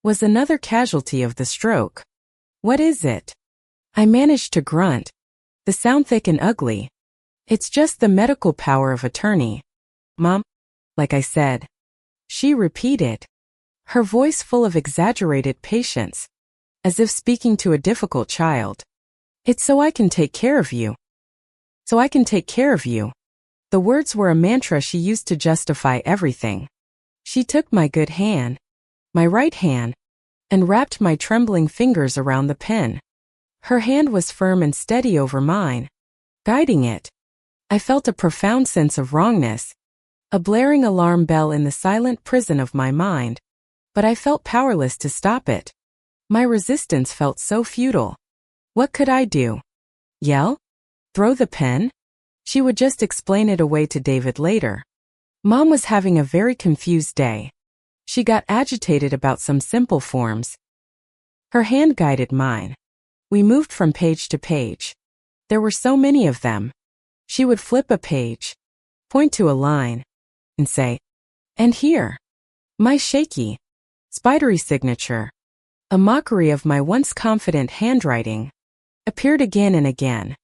was another casualty of the stroke. What is it? I managed to grunt, the sound thick and ugly. It's just the medical power of attorney. Mom, like I said. She repeated, her voice full of exaggerated patience, as if speaking to a difficult child. It's so I can take care of you. So I can take care of you. The words were a mantra she used to justify everything. She took my good hand, my right hand, and wrapped my trembling fingers around the pen. Her hand was firm and steady over mine, guiding it. I felt a profound sense of wrongness, a blaring alarm bell in the silent prison of my mind, but I felt powerless to stop it. My resistance felt so futile. What could I do? Yell? Throw the pen? She would just explain it away to David later. Mom was having a very confused day. She got agitated about some simple forms. Her hand guided mine. We moved from page to page. There were so many of them. She would flip a page, point to a line, and say, and here. My shaky, spidery signature, a mockery of my once confident handwriting, appeared again and again.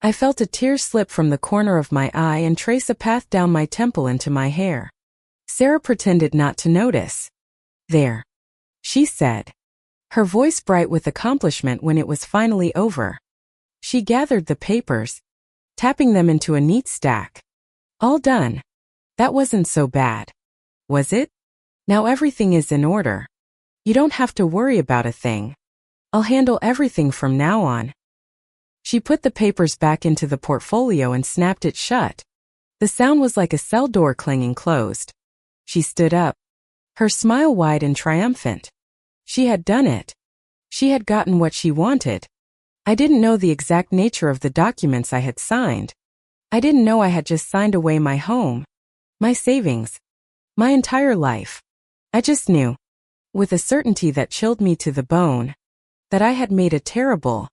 I felt a tear slip from the corner of my eye and trace a path down my temple into my hair. Sarah pretended not to notice. There, she said, her voice bright with accomplishment when it was finally over. She gathered the papers, tapping them into a neat stack. All done. That wasn't so bad. Was it? Now everything is in order. You don't have to worry about a thing. I'll handle everything from now on. She put the papers back into the portfolio and snapped it shut. The sound was like a cell door clanging closed. She stood up, her smile wide and triumphant. She had done it. She had gotten what she wanted. I didn't know the exact nature of the documents I had signed. I didn't know I had just signed away my home, my savings, my entire life. I just knew, with a certainty that chilled me to the bone, that I had made a terrible,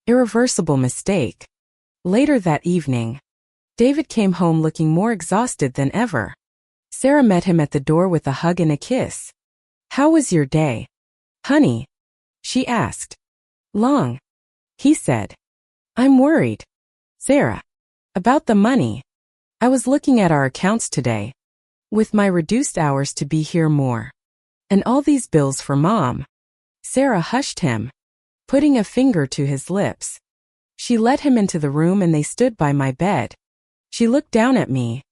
irreversible mistake. Later that evening, David came home looking more exhausted than ever. Sarah met him at the door with a hug and a kiss. How was your day, honey? She asked. Long, he said. I'm worried, Sarah, about the money. I was looking at our accounts today, with my reduced hours to be here more. And all these bills for Mom. Sarah hushed him, putting a finger to his lips. She led him into the room and they stood by my bed. She looked down at me,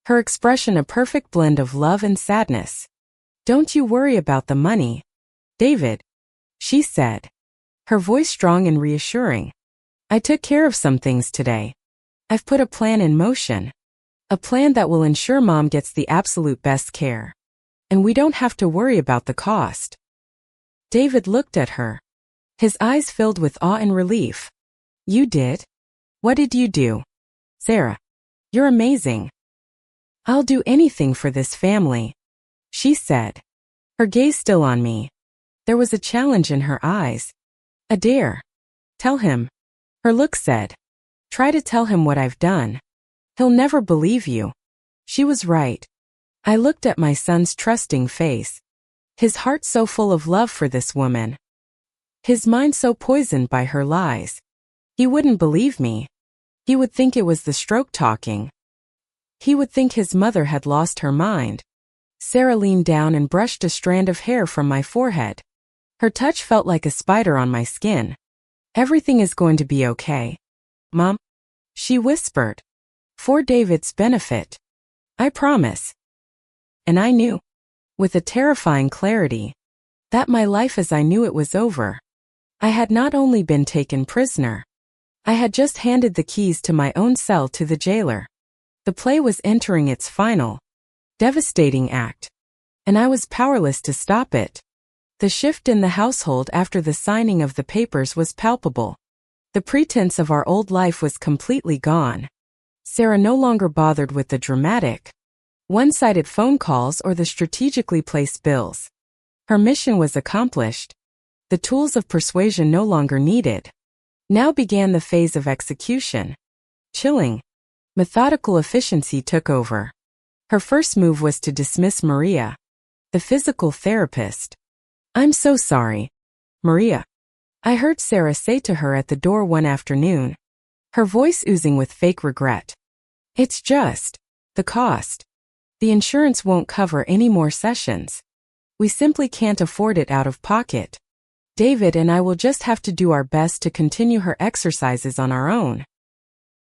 her expression a perfect blend of love and sadness. Don't you worry about the money, David, she said, her voice strong and reassuring. I took care of some things today. I've put a plan in motion. A plan that will ensure Mom gets the absolute best care. And we don't have to worry about the cost. David looked at her, his eyes filled with awe and relief. You did? What did you do? Sarah, you're amazing. I'll do anything for this family, she said, her gaze still on me. There was a challenge in her eyes. A dare. Tell him. Her look said. Try to tell him what I've done. He'll never believe you. She was right. I looked at my son's trusting face, his heart so full of love for this woman, his mind so poisoned by her lies. He wouldn't believe me. He would think it was the stroke talking. He would think his mother had lost her mind. Sarah leaned down and brushed a strand of hair from my forehead. Her touch felt like a spider on my skin. Everything is going to be okay, Mom, she whispered. For David's benefit. I promise. And I knew, with a terrifying clarity, that my life as I knew it was over. I had not only been taken prisoner, I had just handed the keys to my own cell to the jailer. The play was entering its final, devastating act, and I was powerless to stop it. The shift in the household after the signing of the papers was palpable. The pretense of our old life was completely gone. Sarah no longer bothered with the dramatic, one-sided phone calls or the strategically placed bills. Her mission was accomplished. The tools of persuasion no longer needed. Now began the phase of execution. Chilling, methodical efficiency took over. Her first move was to dismiss Maria, the physical therapist. "I'm so sorry, Maria," I heard Sarah say to her at the door one afternoon, her voice oozing with fake regret. "It's just the cost. The insurance won't cover any more sessions. We simply can't afford it out of pocket. David and I will just have to do our best to continue her exercises on our own."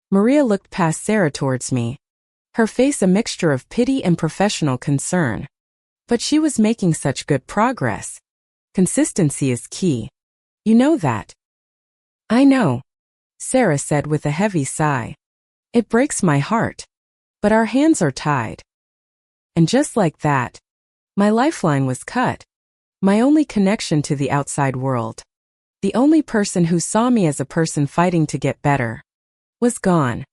Maria looked past Sarah towards me, her face a mixture of pity and professional concern. But she was making such good progress. Consistency is key. You know that. "I know," Sarah said with a heavy sigh. "It breaks my heart. But our hands are tied." And just like that, my lifeline was cut. My only connection to the outside world, the only person who saw me as a person fighting to get better, was gone.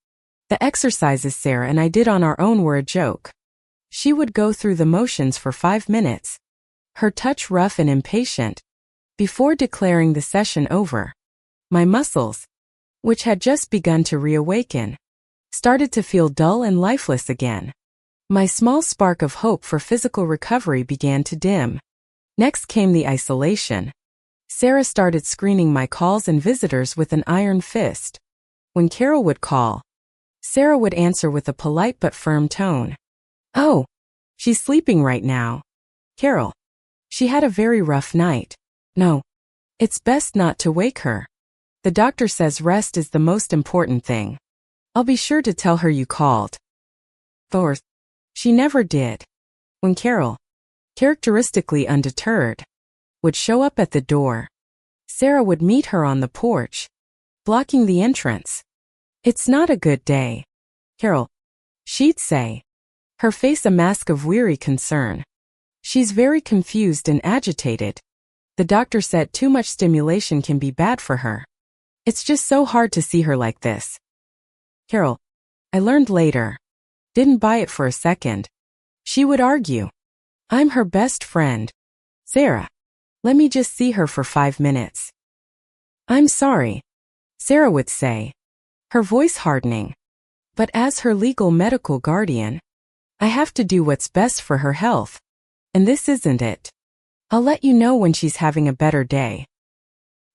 The exercises Sarah and I did on our own were a joke. She would go through the motions for 5 minutes, her touch rough and impatient, before declaring the session over. My muscles, which had just begun to reawaken, started to feel dull and lifeless again. My small spark of hope for physical recovery began to dim. Next came the isolation. Sarah started screening my calls and visitors with an iron fist. When Carol would call, Sarah would answer with a polite but firm tone. "Oh, she's sleeping right now. Carol, she had a very rough night. No, it's best not to wake her. The doctor says rest is the most important thing. I'll be sure to tell her you called." Fourth, she never did. When Carol, characteristically undeterred, would show up at the door, Sarah would meet her on the porch, blocking the entrance. "It's not a good day, Carol," she'd say, her face a mask of weary concern. "She's very confused and agitated. The doctor said too much stimulation can be bad for her. It's just so hard to see her like this." Carol, I learned later, didn't buy it for a second. She would argue, "I'm her best friend. Sarah, let me just see her for 5 minutes." "I'm sorry," Sarah would say, her voice hardening. "But as her legal medical guardian, I have to do what's best for her health. And this isn't it. I'll let you know when she's having a better day."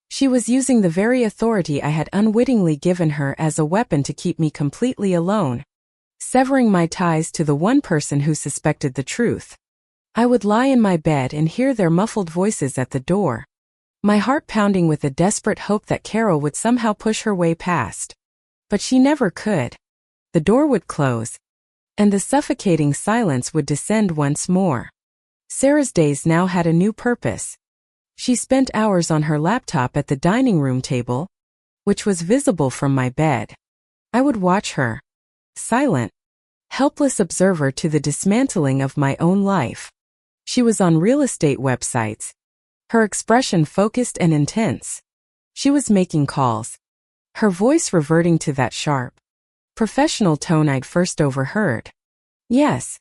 She was using the very authority I had unwittingly given her as a weapon to keep me completely alone, severing my ties to the one person who suspected the truth. I would lie in my bed and hear their muffled voices at the door, my heart pounding with a desperate hope that Carol would somehow push her way past. But she never could. The door would close, and the suffocating silence would descend once more. Sarah's days now had a new purpose. She spent hours on her laptop at the dining room table, which was visible from my bed. I would watch her, silent, helpless observer to the dismantling of my own life. She was on real estate websites, her expression focused and intense. She was making calls, her voice reverting to that sharp, professional tone I'd first overheard. Yes,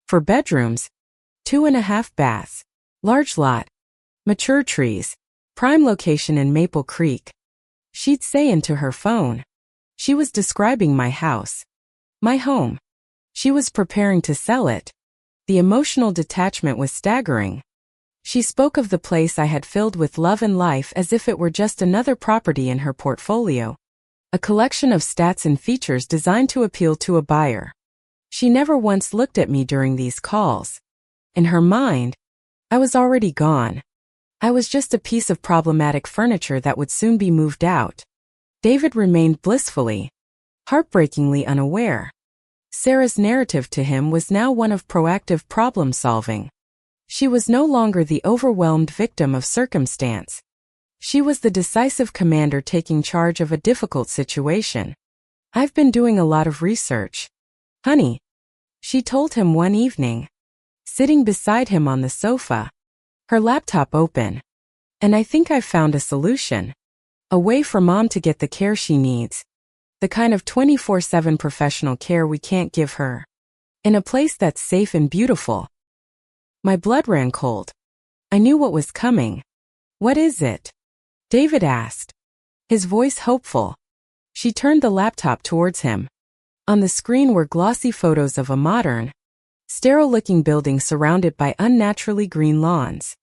for bedrooms, 2.5 baths, large lot, mature trees, prime location in Maple Creek. She'd say into her phone. She was describing my house, my home. She was preparing to sell it. The emotional detachment was staggering. She spoke of the place I had filled with love and life as if it were just another property in her portfolio, a collection of stats and features designed to appeal to a buyer. She never once looked at me during these calls. In her mind, I was already gone. I was just a piece of problematic furniture that would soon be moved out. David remained blissfully, heartbreakingly unaware. Sarah's narrative to him was now one of proactive problem-solving. She was no longer the overwhelmed victim of circumstance. She was the decisive commander taking charge of a difficult situation. "I've been doing a lot of research, honey," she told him one evening, sitting beside him on the sofa, her laptop open. "And I think I've found a solution. A way for Mom to get the care she needs. The kind of 24/7 professional care we can't give her. In a place that's safe and beautiful." My blood ran cold. I knew what was coming. "What is it?" David asked, his voice hopeful. She turned the laptop towards him. On the screen were glossy photos of a modern, sterile-looking building surrounded by unnaturally green lawns.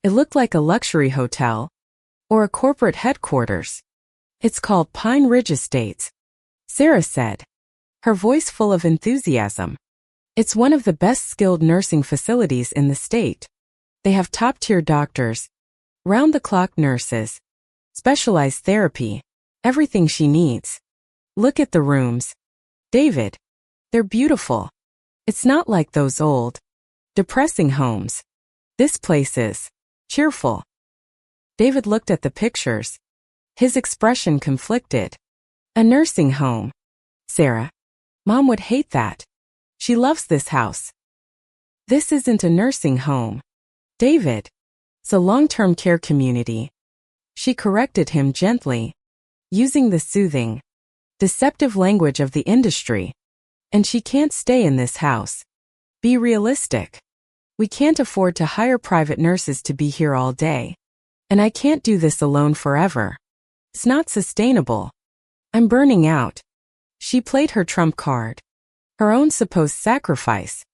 It looked like a luxury hotel or a corporate headquarters. "It's called Pine Ridge Estates," Sarah said, her voice full of enthusiasm. "It's one of the best skilled nursing facilities in the state. They have top-tier doctors, round-the-clock nurses, specialized therapy, everything she needs. Look at the rooms, David. They're beautiful. It's not like those old, depressing homes. This place is cheerful." David looked at the pictures. His expression conflicted. "A nursing home, Sarah. Mom would hate that. She loves this house." "This isn't a nursing home, David. It's a long-term care community," she corrected him gently, using the soothing, deceptive language of the industry. "And she can't stay in this house. Be realistic. We can't afford to hire private nurses to be here all day. And I can't do this alone forever. It's not sustainable. I'm burning out." She played her trump card. Her own supposed sacrifice.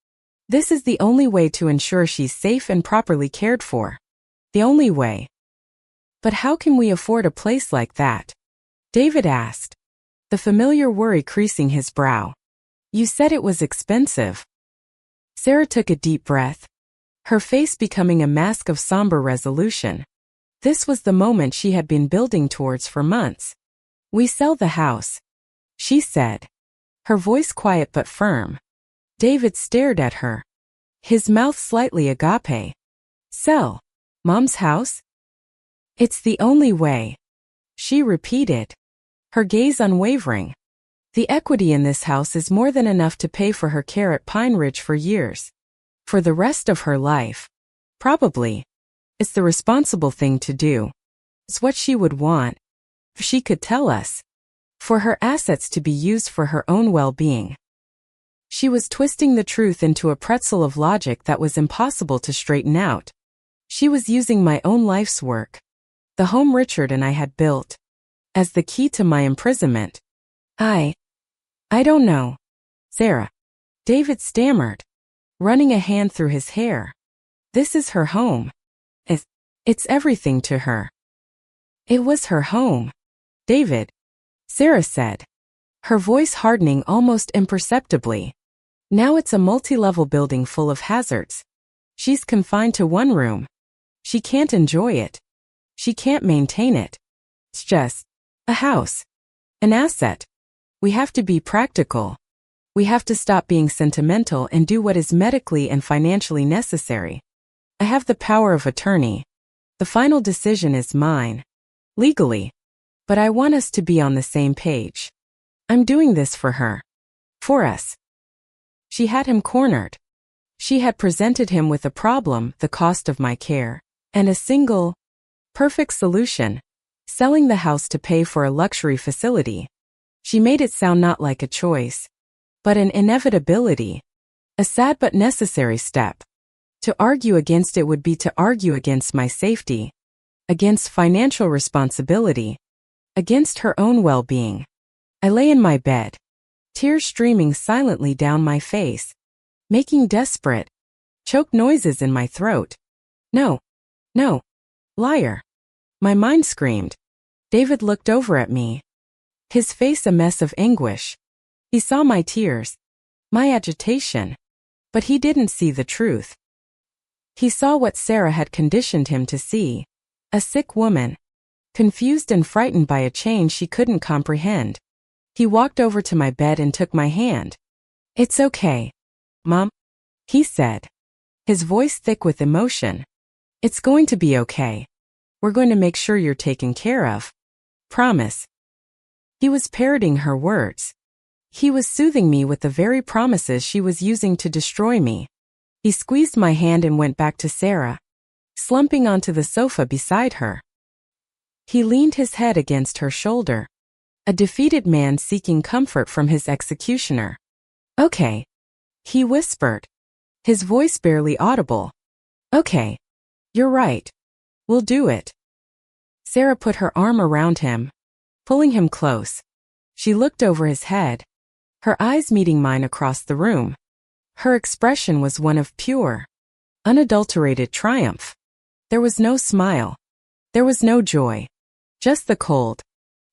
"This is the only way to ensure she's safe and properly cared for. The only way." "But how can we afford a place like that?" David asked, the familiar worry creasing his brow. "You said it was expensive." Sarah took a deep breath, her face becoming a mask of somber resolution. This was the moment she had been building towards for months. "We sell the house," she said, her voice quiet but firm. David stared at her, his mouth slightly agape. "Sell Mom's house?" "It's the only way," she repeated, her gaze unwavering. "The equity in this house is more than enough to pay for her care at Pine Ridge for years. For the rest of her life. Probably. It's the responsible thing to do. It's what she would want, if she could tell us. For her assets to be used for her own well-being." She was twisting the truth into a pretzel of logic that was impossible to straighten out. She was using my own life's work, the home Richard and I had built, as the key to my imprisonment. I don't know, Sarah," David stammered, running a hand through his hair. "This is her home. It's everything to her." "It was her home, David," Sarah said, her voice hardening almost imperceptibly. "Now it's a multi-level building full of hazards. She's confined to one room. She can't enjoy it. She can't maintain it. It's just a house, an asset. We have to be practical. We have to stop being sentimental and do what is medically and financially necessary. I have the power of attorney. The final decision is mine, legally. But I want us to be on the same page. I'm doing this for her. For us." She had him cornered. She had presented him with a problem, the cost of my care, and a single, perfect solution, selling the house to pay for a luxury facility. She made it sound not like a choice, but an inevitability, a sad but necessary step. To argue against it would be to argue against my safety, against financial responsibility, against her own well-being. I lay in my bed, tears streaming silently down my face, making desperate, choked noises in my throat. No, liar. My mind screamed. David looked over at me, his face a mess of anguish. He saw my tears, my agitation, but he didn't see the truth. He saw what Sarah had conditioned him to see, a sick woman, confused and frightened by a change she couldn't comprehend. He walked over to my bed and took my hand. It's okay, Mom, he said, his voice thick with emotion. It's going to be okay. We're going to make sure you're taken care of. Promise. He was parroting her words. He was soothing me with the very promises she was using to destroy me. He squeezed my hand and went back to Sarah, slumping onto the sofa beside her. He leaned his head against her shoulder, a defeated man seeking comfort from his executioner. Okay, he whispered, his voice barely audible. Okay, you're right. We'll do it. Sarah put her arm around him, pulling him close. She looked over his head, her eyes meeting mine across the room. Her expression was one of pure, unadulterated triumph. There was no smile. There was no joy. Just the cold,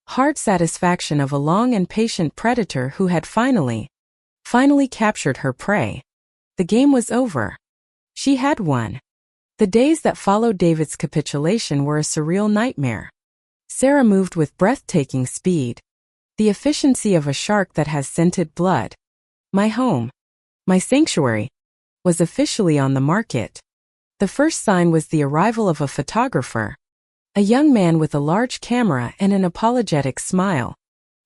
hard satisfaction of a long and patient predator who had finally captured her prey. The game was over. She had won. The days that followed David's capitulation were a surreal nightmare. Sarah moved with breathtaking speed, the efficiency of a shark that has scented blood. My home, my sanctuary, was officially on the market. The first sign was the arrival of a photographer, a young man with a large camera and an apologetic smile.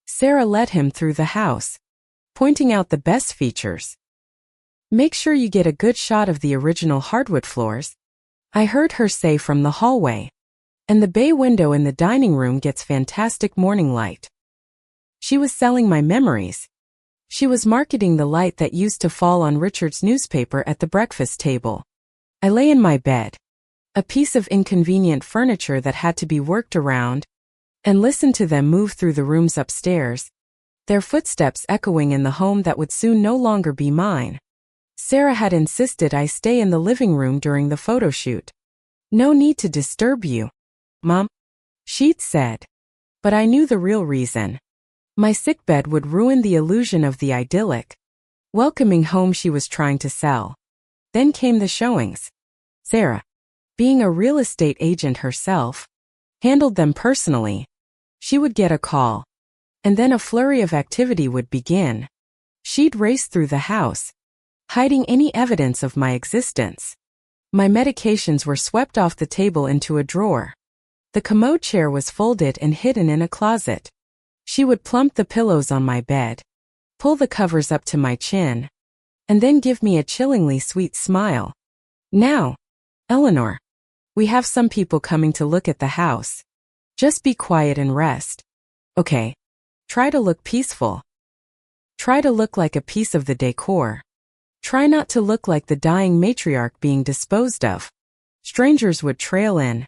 Sarah led him through the house, pointing out the best features. Make sure you get a good shot of the original hardwood floors, I heard her say from the hallway. And the bay window in the dining room gets fantastic morning light. She was selling my memories. She was marketing the light that used to fall on Richard's newspaper at the breakfast table. I lay in my bed, a piece of inconvenient furniture that had to be worked around, and listened to them move through the rooms upstairs, their footsteps echoing in the home that would soon no longer be mine. Sarah had insisted I stay in the living room during the photo shoot. No need to disturb you, Mom, she'd said. But I knew the real reason. My sickbed would ruin the illusion of the idyllic, welcoming home she was trying to sell. Then came the showings. Sarah, being a real estate agent herself, handled them personally. She would get a call, and then a flurry of activity would begin. She'd race through the house, hiding any evidence of my existence. My medications were swept off the table into a drawer. The commode chair was folded and hidden in a closet. She would plump the pillows on my bed, pull the covers up to my chin, and then give me a chillingly sweet smile. Now, Eleanor, we have some people coming to look at the house. Just be quiet and rest. Okay. Try to look peaceful. Try to look like a piece of the decor. Try not to look like the dying matriarch being disposed of. Strangers would trail in,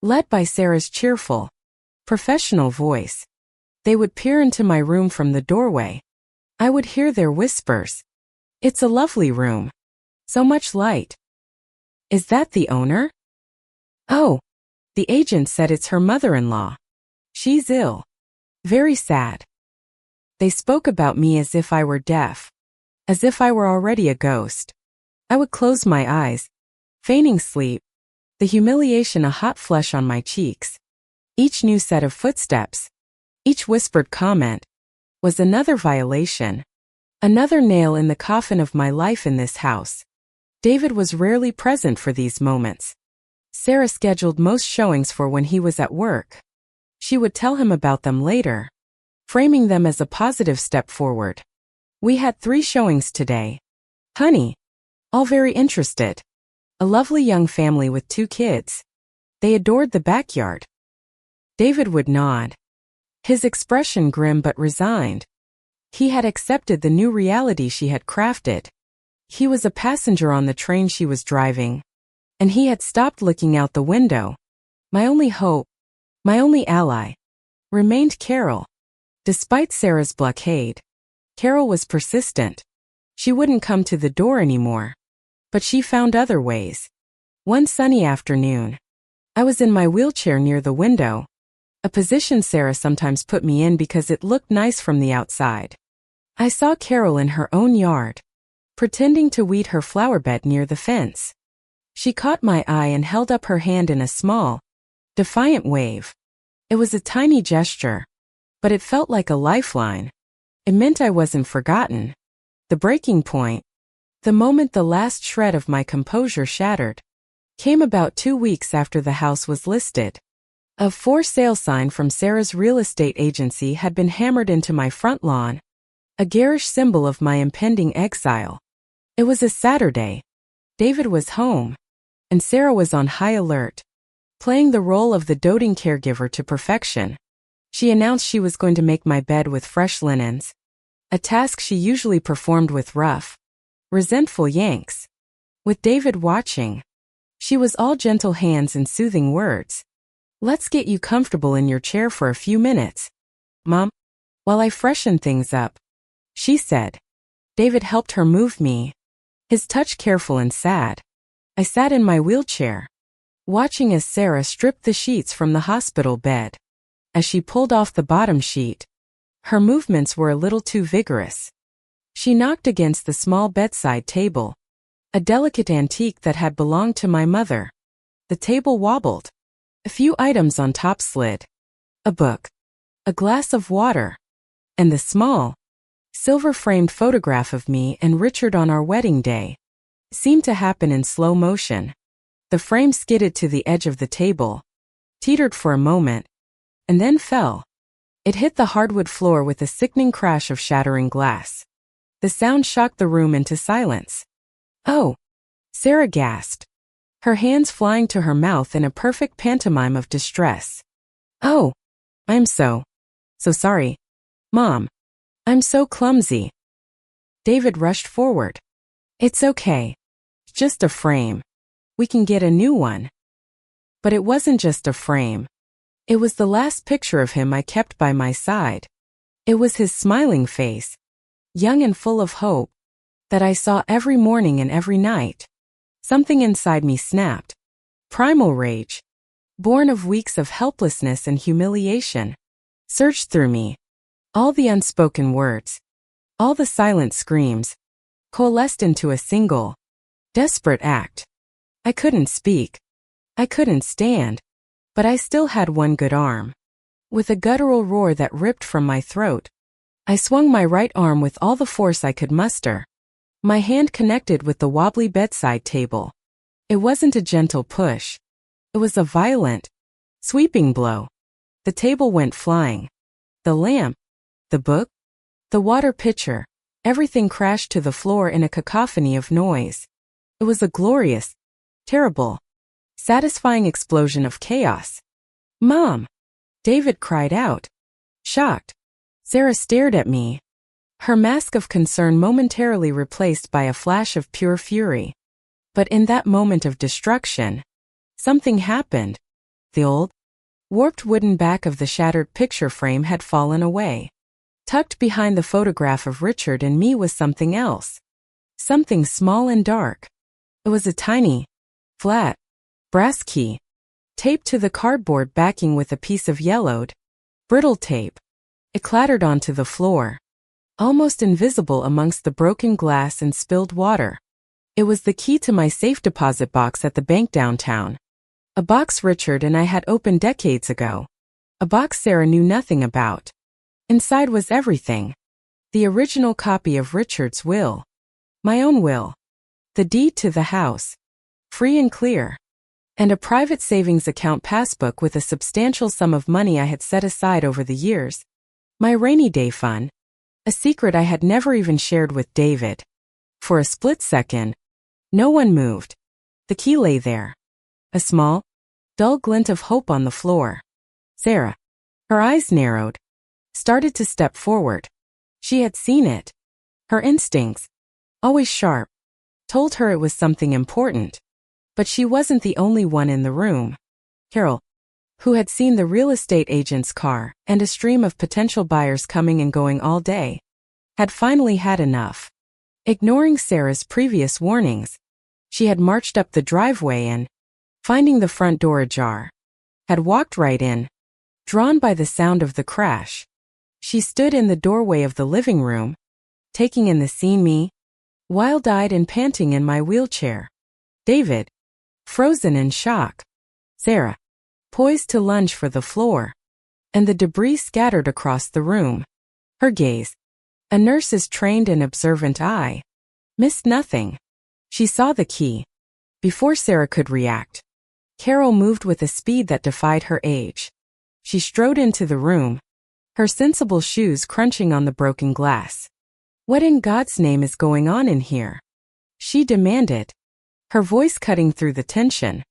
led by Sarah's cheerful, professional voice. They would peer into my room from the doorway. I would hear their whispers. It's a lovely room. So much light. Is that the owner? Oh, the agent said it's her mother-in-law. She's ill. Very sad. They spoke about me as if I were deaf, as if I were already a ghost. I would close my eyes, feigning sleep, the humiliation a hot flush on my cheeks. Each new set of footsteps, each whispered comment, was another violation, another nail in the coffin of my life in this house. David was rarely present for these moments. Sarah scheduled most showings for when he was at work. She would tell him about them later, framing them as a positive step forward. We had 3 showings today. Honey. All very interested. A lovely young family with 2 kids. They adored the backyard. David would nod, his expression grim but resigned. He had accepted the new reality she had crafted. He was a passenger on the train she was driving, and he had stopped looking out the window. My only hope, my only ally, remained Carol. Despite Sarah's blockade, Carol was persistent. She wouldn't come to the door anymore. But she found other ways. One sunny afternoon, I was in my wheelchair near the window, a position Sarah sometimes put me in because it looked nice from the outside. I saw Carol in her own yard, pretending to weed her flower bed near the fence. She caught my eye and held up her hand in a small, defiant wave. It was a tiny gesture, but it felt like a lifeline. It meant I wasn't forgotten. The breaking point, the moment the last shred of my composure shattered, came about 2 weeks after the house was listed. A for sale sign from Sarah's real estate agency had been hammered into my front lawn, a garish symbol of my impending exile. It was a Saturday. David was home, and Sarah was on high alert, playing the role of the doting caregiver to perfection. She announced she was going to make my bed with fresh linens, a task she usually performed with rough, resentful yanks. With David watching, she was all gentle hands and soothing words. "Let's get you comfortable in your chair for a few minutes, Mom, while I freshen things up," she said. David helped her move me, his touch careful and sad. I sat in my wheelchair, watching as Sarah stripped the sheets from the hospital bed. As she pulled off the bottom sheet, her movements were a little too vigorous. She knocked against the small bedside table, a delicate antique that had belonged to my mother. The table wobbled. A few items on top slid. A book, a glass of water, and the small, silver-framed photograph of me and Richard on our wedding day seemed to happen in slow motion. The frame skidded to the edge of the table, teetered for a moment, and then fell. It hit the hardwood floor with a sickening crash of shattering glass. The sound shocked the room into silence. "Oh!" Sarah gasped, her hands flying to her mouth in a perfect pantomime of distress. "Oh, I'm so sorry, Mom. I'm so clumsy." David rushed forward. "It's okay. Just a frame. We can get a new one." But it wasn't just a frame. It was the last picture of him I kept by my side. It was his smiling face, young and full of hope, that I saw every morning and every night. Something inside me snapped. Primal rage, born of weeks of helplessness and humiliation, surged through me. All the unspoken words, all the silent screams, coalesced into a single, desperate act. I couldn't speak. I couldn't stand. But I still had one good arm. With a guttural roar that ripped from my throat, I swung my right arm with all the force I could muster. My hand connected with the wobbly bedside table. It wasn't a gentle push. It was a violent, sweeping blow. The table went flying. The lamp, the book, the water pitcher, everything crashed to the floor in a cacophony of noise. It was a glorious, terrible, satisfying explosion of chaos. "Mom!" David cried out, shocked. Sarah stared at me, her mask of concern momentarily replaced by a flash of pure fury. But in that moment of destruction, something happened. The old, warped wooden back of the shattered picture frame had fallen away. Tucked behind the photograph of Richard and me was something else. Something small and dark. It was a tiny, flat, brass key, taped to the cardboard backing with a piece of yellowed, brittle tape. It clattered onto the floor, almost invisible amongst the broken glass and spilled water. It was the key to my safe deposit box at the bank downtown. A box Richard and I had opened decades ago. A box Sarah knew nothing about. Inside was everything. The original copy of Richard's will. My own will. The deed to the house. Free and clear. And a private savings account passbook with a substantial sum of money I had set aside over the years. My rainy day fund. A secret I had never even shared with David. For a split second, no one moved. The key lay there. A small, dull glint of hope on the floor. Sarah, her eyes narrowed, started to step forward. She had seen it. Her instincts, always sharp, told her it was something important. But she wasn't the only one in the room. Carol, who had seen the real estate agent's car and a stream of potential buyers coming and going all day, had finally had enough. Ignoring Sarah's previous warnings, she had marched up the driveway and, finding the front door ajar, had walked right in. Drawn by the sound of the crash, she stood in the doorway of the living room, taking in the scene, me, wild-eyed and panting in my wheelchair. David, frozen in shock. Sarah, poised to lunge for the floor, and the debris scattered across the room. Her gaze, A nurse's trained and observant eye missed nothing. She saw the key. Before Sarah could react, Carol moved with a speed that defied her age. She strode into the room, her sensible shoes crunching on the broken glass. "What in God's name is going on in here?" she demanded, her voice cutting through the tension.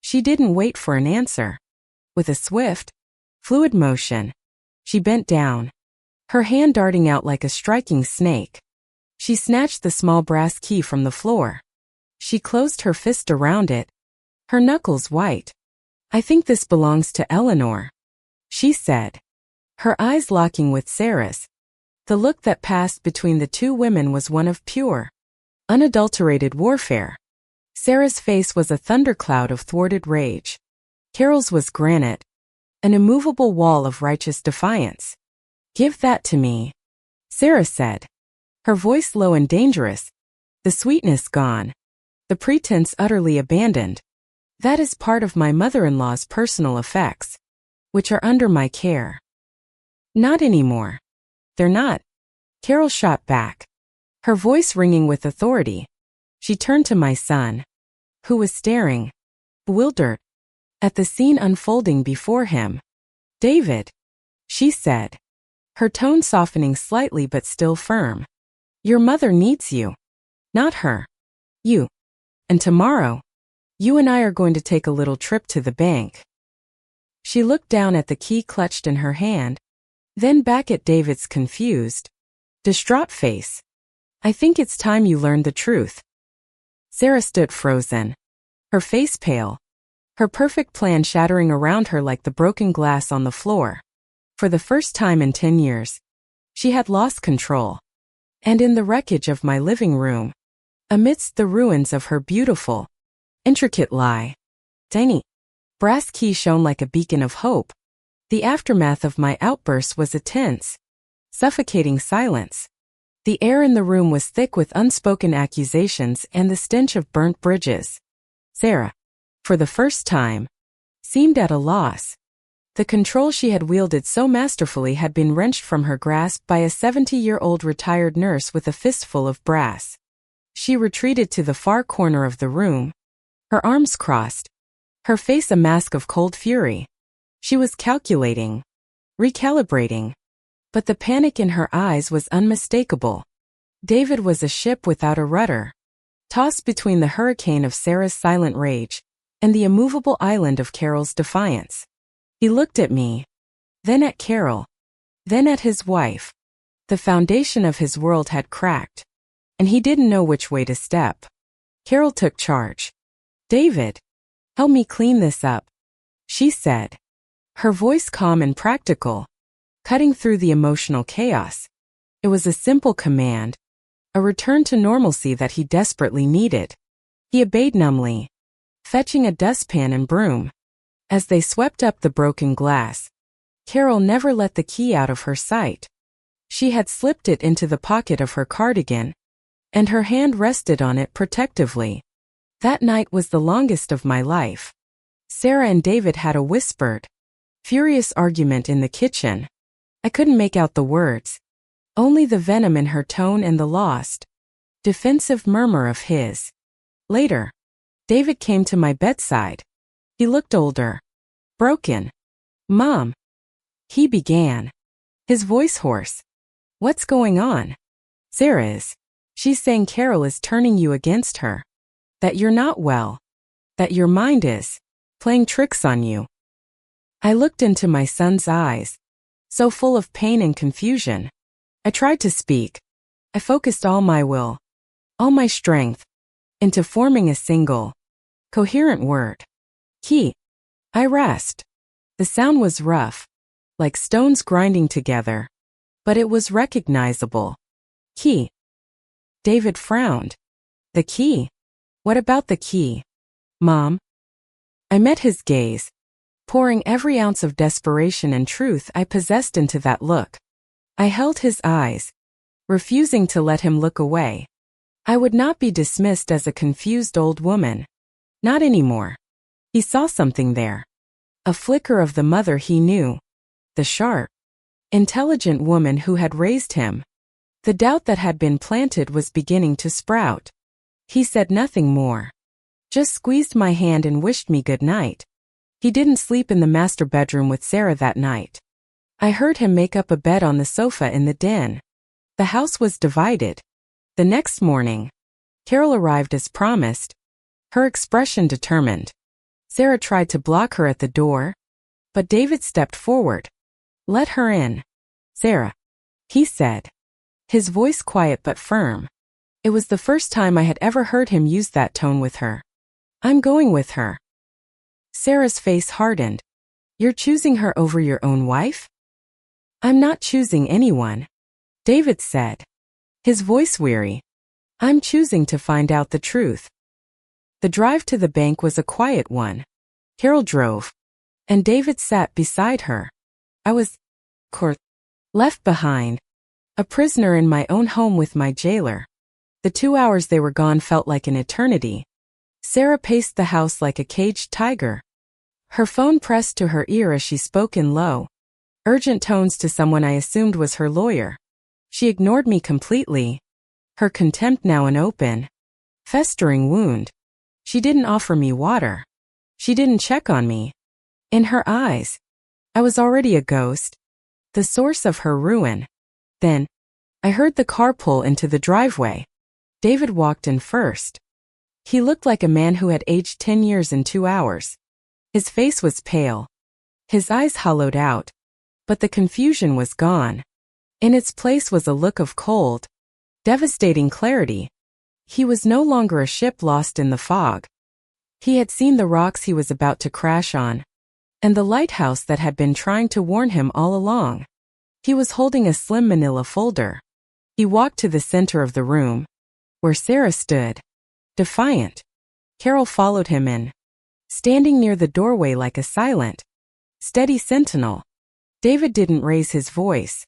She didn't wait for an answer. With a swift, fluid motion, she bent down, her hand darting out like a striking snake. She snatched the small brass key from the floor. She closed her fist around it, her knuckles white. "I think this belongs to Eleanor," she said, her eyes locking with Sarah's. The look that passed between the two women was one of pure, unadulterated warfare. Sarah's face was a thundercloud of thwarted rage. Carol's was granite, an immovable wall of righteous defiance. "Give that to me," Sarah said, her voice low and dangerous, the sweetness gone, the pretense utterly abandoned. "That is part of my mother-in-law's personal effects, which are under my care." "Not anymore." "They're not," Carol shot back, her voice ringing with authority. She turned to my son, who was staring, bewildered, at the scene unfolding before him. "David," she said, her tone softening slightly but still firm. "Your mother needs you. Not her. You. And tomorrow, you and I are going to take a little trip to the bank." She looked down at the key clutched in her hand, then back at David's confused, distraught face. "I think it's time you learned the truth." Sarah stood frozen, her face pale, her perfect plan shattering around her like the broken glass on the floor. For the first time in 10 years, she had lost control. And in the wreckage of my living room, amidst the ruins of her beautiful, intricate lie, tiny brass key shone like a beacon of hope. The aftermath of my outburst was a tense, suffocating silence. The air in the room was thick with unspoken accusations and the stench of burnt bridges. Sarah, for the first time, seemed at a loss. The control she had wielded so masterfully had been wrenched from her grasp by a 70-year-old retired nurse with a fistful of brass. She retreated to the far corner of the room, her arms crossed, her face a mask of cold fury. She was calculating, recalibrating, but the panic in her eyes was unmistakable. David was a ship without a rudder, tossed between the hurricane of Sarah's silent rage and the immovable island of Carol's defiance. He looked at me, then at Carol, then at his wife. The foundation of his world had cracked, and he didn't know which way to step. Carol took charge. "David, help me clean this up," she said, her voice calm and practical, cutting through the emotional chaos. It was a simple command, a return to normalcy that he desperately needed. He obeyed numbly, fetching a dustpan and broom. As they swept up the broken glass, Carol never let the key out of her sight. She had slipped it into the pocket of her cardigan, and her hand rested on it protectively. That night was the longest of my life. Sarah and David had a whispered, furious argument in the kitchen. I couldn't make out the words, only the venom in her tone and the lost, defensive murmur of his. Later, David came to my bedside. He looked older, broken. "Mom," he began, his voice hoarse. "What's going on?" "Sarah is. She's saying Carol is turning you against her. That you're not well. That your mind is playing tricks on you." I looked into my son's eyes, so full of pain and confusion. I tried to speak. I focused all my will, all my strength, into forming a single, coherent word. "Key." I rasped. The sound was rough, like stones grinding together, but it was recognizable. "Key." David frowned. "The key? What about the key, Mom?" I met his gaze, pouring every ounce of desperation and truth I possessed into that look. I held his eyes, refusing to let him look away. I would not be dismissed as a confused old woman. Not anymore. He saw something there. A flicker of the mother he knew. The sharp, intelligent woman who had raised him. The doubt that had been planted was beginning to sprout. He said nothing more. Just squeezed my hand and wished me good night. He didn't sleep in the master bedroom with Sarah that night. I heard him make up a bed on the sofa in the den. The house was divided. The next morning, Carol arrived as promised, her expression determined. Sarah tried to block her at the door, but David stepped forward. "Let her in, Sarah," he said, his voice quiet but firm. It was the first time I had ever heard him use that tone with her. "I'm going with her." Sarah's face hardened. "You're choosing her over your own wife?" "I'm not choosing anyone," David said, his voice weary. "I'm choosing to find out the truth." The drive to the bank was a quiet one. Carol drove, and David sat beside her. I was, left behind, a prisoner in my own home with my jailer. The 2 hours they were gone felt like an eternity. Sarah paced the house like a caged tiger. Her phone pressed to her ear as she spoke in low, urgent tones to someone I assumed was her lawyer. She ignored me completely, her contempt now an open, festering wound. She didn't offer me water. She didn't check on me. In her eyes, I was already a ghost, the source of her ruin. Then, I heard the car pull into the driveway. David walked in first. He looked like a man who had aged 10 years in 2 hours. His face was pale, his eyes hollowed out, but the confusion was gone. In its place was a look of cold, devastating clarity. He was no longer a ship lost in the fog. He had seen the rocks he was about to crash on, and the lighthouse that had been trying to warn him all along. He was holding a slim manila folder. He walked to the center of the room, where Sarah stood, defiant. Carol followed him in, standing near the doorway like a silent, steady sentinel. David didn't raise his voice.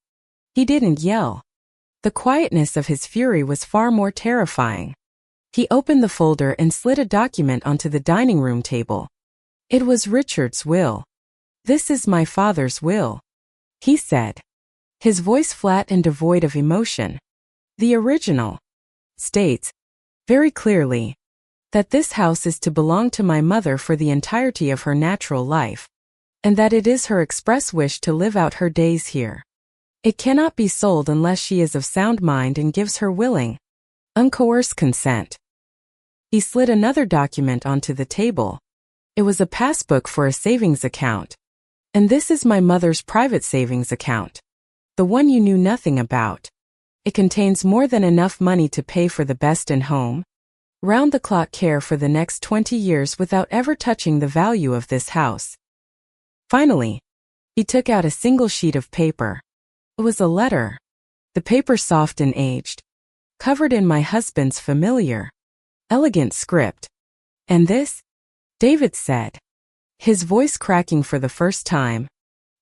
He didn't yell. The quietness of his fury was far more terrifying. He opened the folder and slid a document onto the dining room table. It was Richard's will. "This is my father's will," he said, his voice flat and devoid of emotion. "The original states, very clearly, that this house is to belong to my mother for the entirety of her natural life, and that it is her express wish to live out her days here. It cannot be sold unless she is of sound mind and gives her willing, uncoerced consent." He slid another document onto the table. It was a passbook for a savings account. "And this is my mother's private savings account, the one you knew nothing about. It contains more than enough money to pay for the best in home, round-the-clock care for the next 20 years without ever touching the value of this house." Finally, he took out a single sheet of paper. It was a letter, the paper soft and aged, covered in my husband's familiar, elegant script. "And this," David said, his voice cracking for the first time,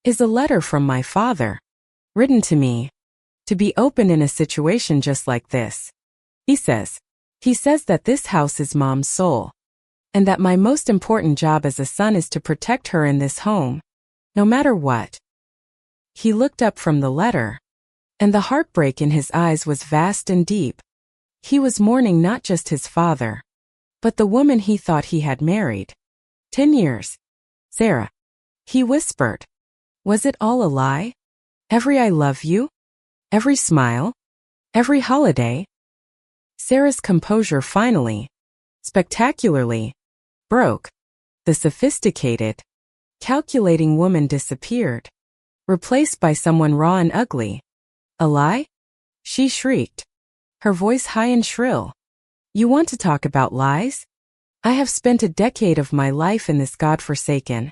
"is a letter from my father, written to me, to be opened in a situation just like this. He says that this house is Mom's soul, and that my most important job as a son is to protect her in this home, no matter what." He looked up from the letter, and the heartbreak in his eyes was vast and deep. He was mourning not just his father, but the woman he thought he had married. 10 years. "Sarah," he whispered. "Was it all a lie? Every I love you? Every smile? Every holiday?" Sarah's composure finally, spectacularly, broke. The sophisticated, calculating woman disappeared, replaced by someone raw and ugly. "A lie?" she shrieked, her voice high and shrill. "You want to talk about lies? I have spent a decade of my life in this godforsaken,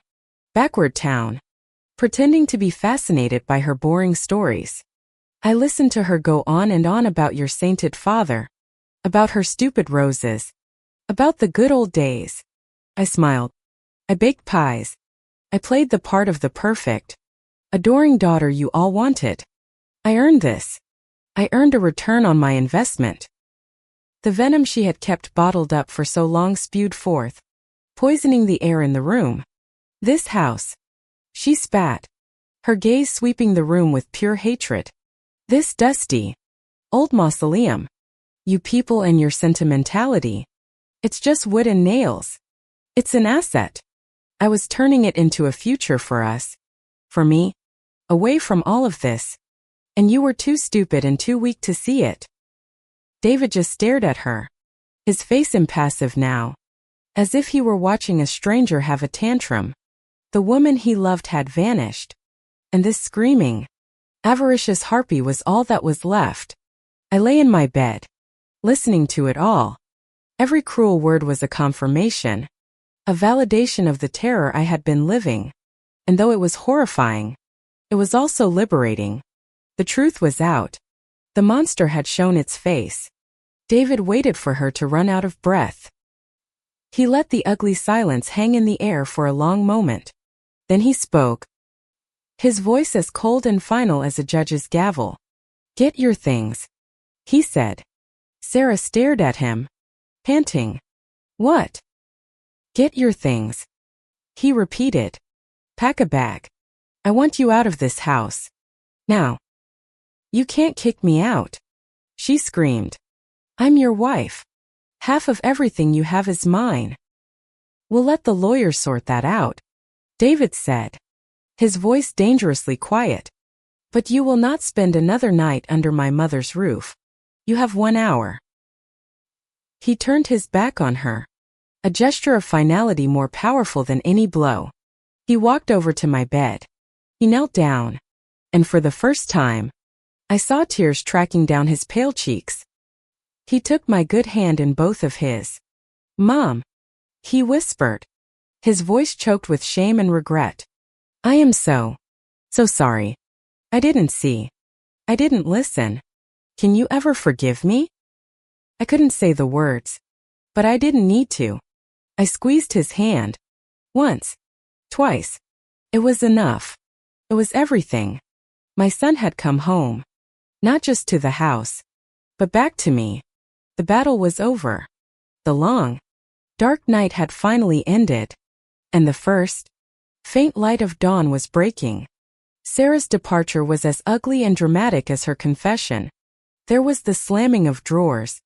backward town, pretending to be fascinated by her boring stories. I listened to her go on and on about your sainted father, about her stupid roses, about the good old days. I smiled. I baked pies. I played the part of the perfect, adoring daughter you all wanted. I earned this. I earned a return on my investment." The venom she had kept bottled up for so long spewed forth, poisoning the air in the room. "This house," she spat, her gaze sweeping the room with pure hatred. "This dusty, Old mausoleum. You people and your sentimentality. It's just wood and nails. It's an asset. I was turning it into a future for us. For me. Away from all of this. And you were too stupid and too weak to see it. David just stared at her. His face impassive now. As if he were watching a stranger have a tantrum. The woman he loved had vanished. And this screaming, avaricious harpy was all that was left. I lay in my bed, listening to it all. Every cruel word was a confirmation, a validation of the terror I had been living. And though it was horrifying, it was also liberating. The truth was out. The monster had shown its face. David waited for her to run out of breath. He let the ugly silence hang in the air for a long moment. Then he spoke. His voice as cold and final as a judge's gavel. Get your things, he said. Sarah stared at him, panting. What? Get your things, he repeated. Pack a bag. I want you out of this house. Now. You can't kick me out, she screamed. I'm your wife. Half of everything you have is mine. We'll let the lawyer sort that out, David said, his voice dangerously quiet. But you will not spend another night under my mother's roof. You have 1 hour. He turned his back on her, a gesture of finality more powerful than any blow. He walked over to my bed. He knelt down, and for the first time, I saw tears tracking down his pale cheeks. He took my good hand in both of his. Mom, he whispered, his voice choked with shame and regret. I am so sorry. I didn't see. I didn't listen. Can you ever forgive me? I couldn't say the words, but I didn't need to. I squeezed his hand. Once. Twice. It was enough. It was everything. My son had come home. Not just to the house, but back to me. The battle was over. The long, dark night had finally ended. And the first, faint light of dawn was breaking. Sarah's departure was as ugly and dramatic as her confession. There was the slamming of drawers,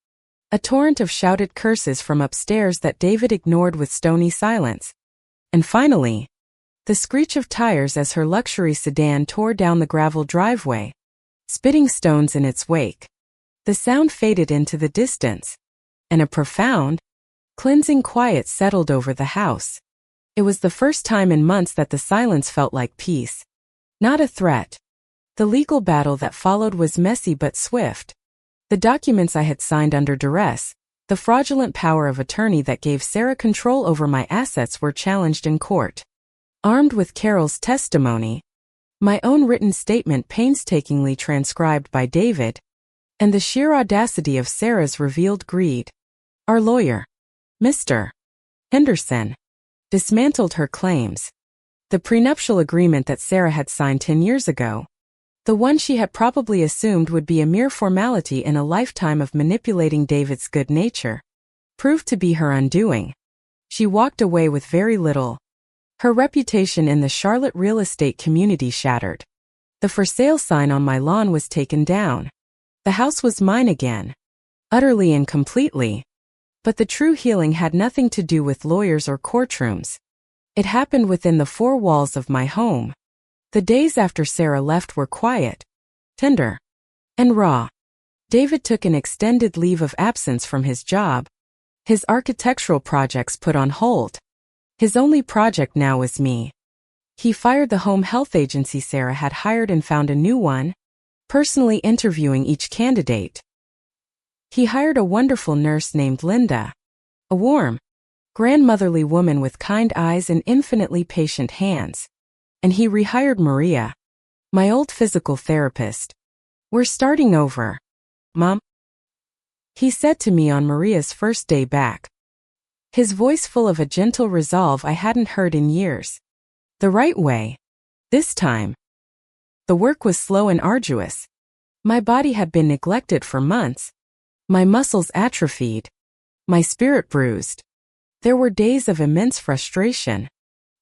a torrent of shouted curses from upstairs that David ignored with stony silence. And finally, the screech of tires as her luxury sedan tore down the gravel driveway, spitting stones in its wake. The sound faded into the distance, and a profound, cleansing quiet settled over the house. It was the first time in months that the silence felt like peace, not a threat. The legal battle that followed was messy but swift. The documents I had signed under duress, the fraudulent power of attorney that gave Sarah control over my assets were challenged in court. Armed with Carol's testimony, my own written statement painstakingly transcribed by David, and the sheer audacity of Sarah's revealed greed. Our lawyer, Mr. Henderson, dismantled her claims. The prenuptial agreement that Sarah had signed 10 years ago, the one she had probably assumed would be a mere formality in a lifetime of manipulating David's good nature, proved to be her undoing. She walked away with very little. Her reputation in the Charlotte real estate community shattered. The for sale sign on my lawn was taken down. The house was mine again. Utterly and completely. But the true healing had nothing to do with lawyers or courtrooms. It happened within the four walls of my home. The days after Sarah left were quiet, tender, and raw. David took an extended leave of absence from his job. His architectural projects put on hold. His only project now was me. He fired the home health agency Sarah had hired and found a new one, personally interviewing each candidate. He hired a wonderful nurse named Linda, a warm, grandmotherly woman with kind eyes and infinitely patient hands. And he rehired Maria, my old physical therapist. We're starting over, Mom, he said to me on Maria's first day back, his voice full of a gentle resolve I hadn't heard in years. The right way. This time. The work was slow and arduous. My body had been neglected for months. My muscles atrophied. My spirit bruised. There were days of immense frustration,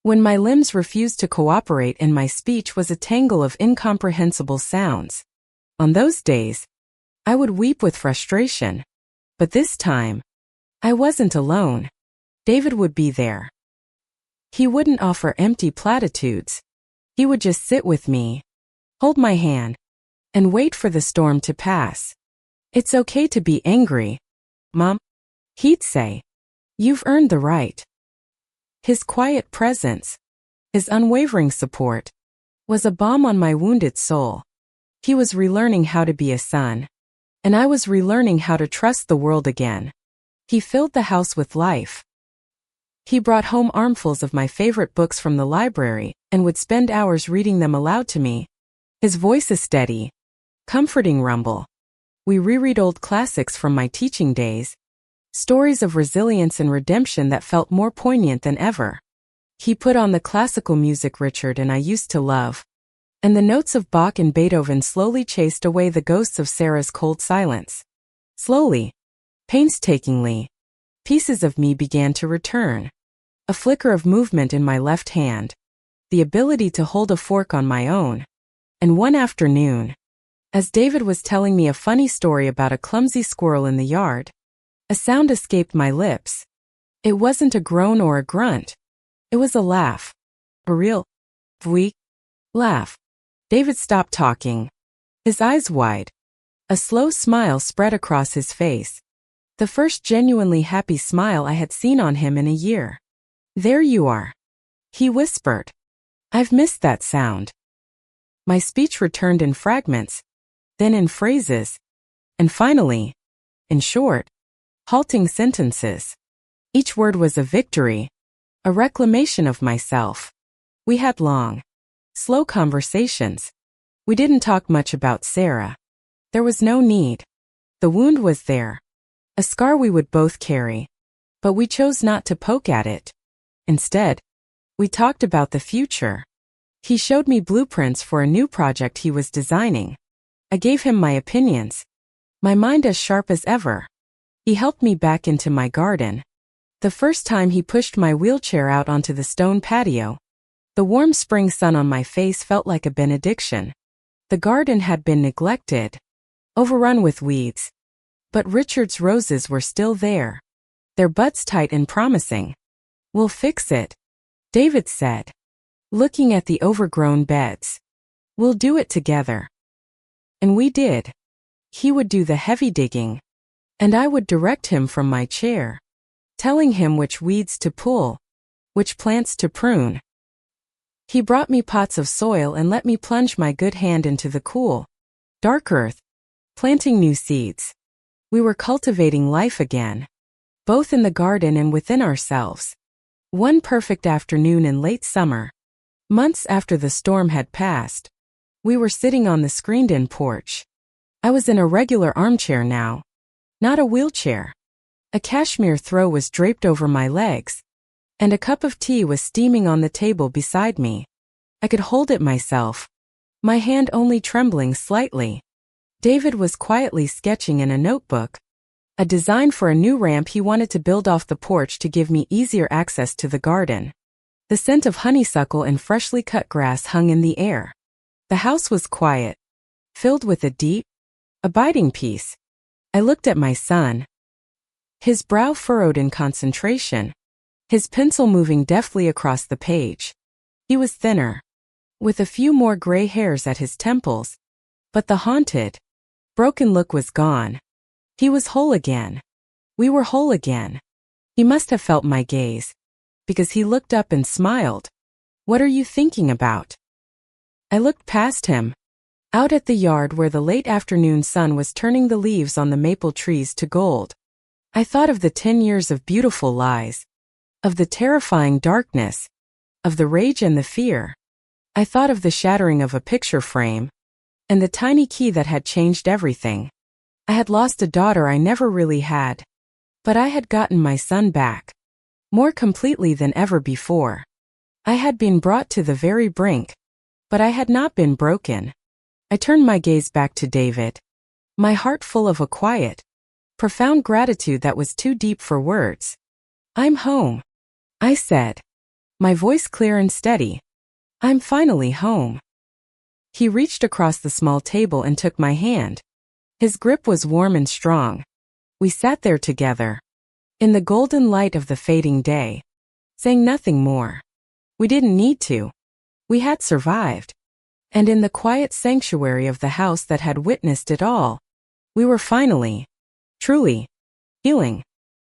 when my limbs refused to cooperate and my speech was a tangle of incomprehensible sounds. On those days, I would weep with frustration. But this time, I wasn't alone. David would be there. He wouldn't offer empty platitudes. He would just sit with me, hold my hand, and wait for the storm to pass. It's okay to be angry, Mom, he'd say. You've earned the right. His quiet presence, his unwavering support, was a balm on my wounded soul. He was relearning how to be a son, and I was relearning how to trust the world again. He filled the house with life. He brought home armfuls of my favorite books from the library and would spend hours reading them aloud to me. His voice a steady, comforting rumble. We reread old classics from my teaching days, stories of resilience and redemption that felt more poignant than ever. He put on the classical music Richard and I used to love, and the notes of Bach and Beethoven slowly chased away the ghosts of Sarah's cold silence. Slowly, painstakingly, pieces of me began to return. A flicker of movement in my left hand, the ability to hold a fork on my own. And one afternoon, as David was telling me a funny story about a clumsy squirrel in the yard, a sound escaped my lips. It wasn't a groan or a grunt. It was a laugh. A real, weak laugh. David stopped talking, his eyes wide. A slow smile spread across his face. The first genuinely happy smile I had seen on him in a year. There you are, he whispered. I've missed that sound. My speech returned in fragments, then in phrases, and finally, in short, halting sentences. Each word was a victory, a reclamation of myself. We had long, slow conversations. We didn't talk much about Sarah. There was no need. The wound was there, a scar we would both carry, but we chose not to poke at it. Instead, we talked about the future. He showed me blueprints for a new project he was designing. I gave him my opinions, my mind as sharp as ever. He helped me back into my garden. The first time he pushed my wheelchair out onto the stone patio, the warm spring sun on my face felt like a benediction. The garden had been neglected, overrun with weeds, but Richard's roses were still there, their buds tight and promising. We'll fix it, David said, looking at the overgrown beds. We'll do it together. And we did. He would do the heavy digging, and I would direct him from my chair, telling him which weeds to pull, which plants to prune. He brought me pots of soil and let me plunge my good hand into the cool, dark earth, planting new seeds. We were cultivating life again, both in the garden and within ourselves. One perfect afternoon in late summer, months after the storm had passed, we were sitting on the screened-in porch. I was in a regular armchair now, not a wheelchair. A cashmere throw was draped over my legs, and a cup of tea was steaming on the table beside me. I could hold it myself, my hand only trembling slightly. David was quietly sketching in a notebook, a design for a new ramp he wanted to build off the porch to give me easier access to the garden. The scent of honeysuckle and freshly cut grass hung in the air. The house was quiet, filled with a deep, abiding peace. I looked at my son, his brow furrowed in concentration, his pencil moving deftly across the page. He was thinner, with a few more gray hairs at his temples, but the haunted, broken look was gone. He was whole again. We were whole again. He must have felt my gaze, because he looked up and smiled. What are you thinking about? I looked past him, out at the yard where the late afternoon sun was turning the leaves on the maple trees to gold. I thought of the 10 years of beautiful lies, of the terrifying darkness, of the rage and the fear. I thought of the shattering of a picture frame, and the tiny key that had changed everything. I had lost a daughter I never really had, but I had gotten my son back, more completely than ever before. I had been brought to the very brink, but I had not been broken. I turned my gaze back to David, my heart full of a quiet, profound gratitude that was too deep for words. I'm home, I said, my voice clear and steady. I'm finally home. He reached across the small table and took my hand, His grip was warm and strong. We sat there together, in the golden light of the fading day, saying nothing more. We didn't need to. We had survived. And in the quiet sanctuary of the house that had witnessed it all, we were finally, truly, healing.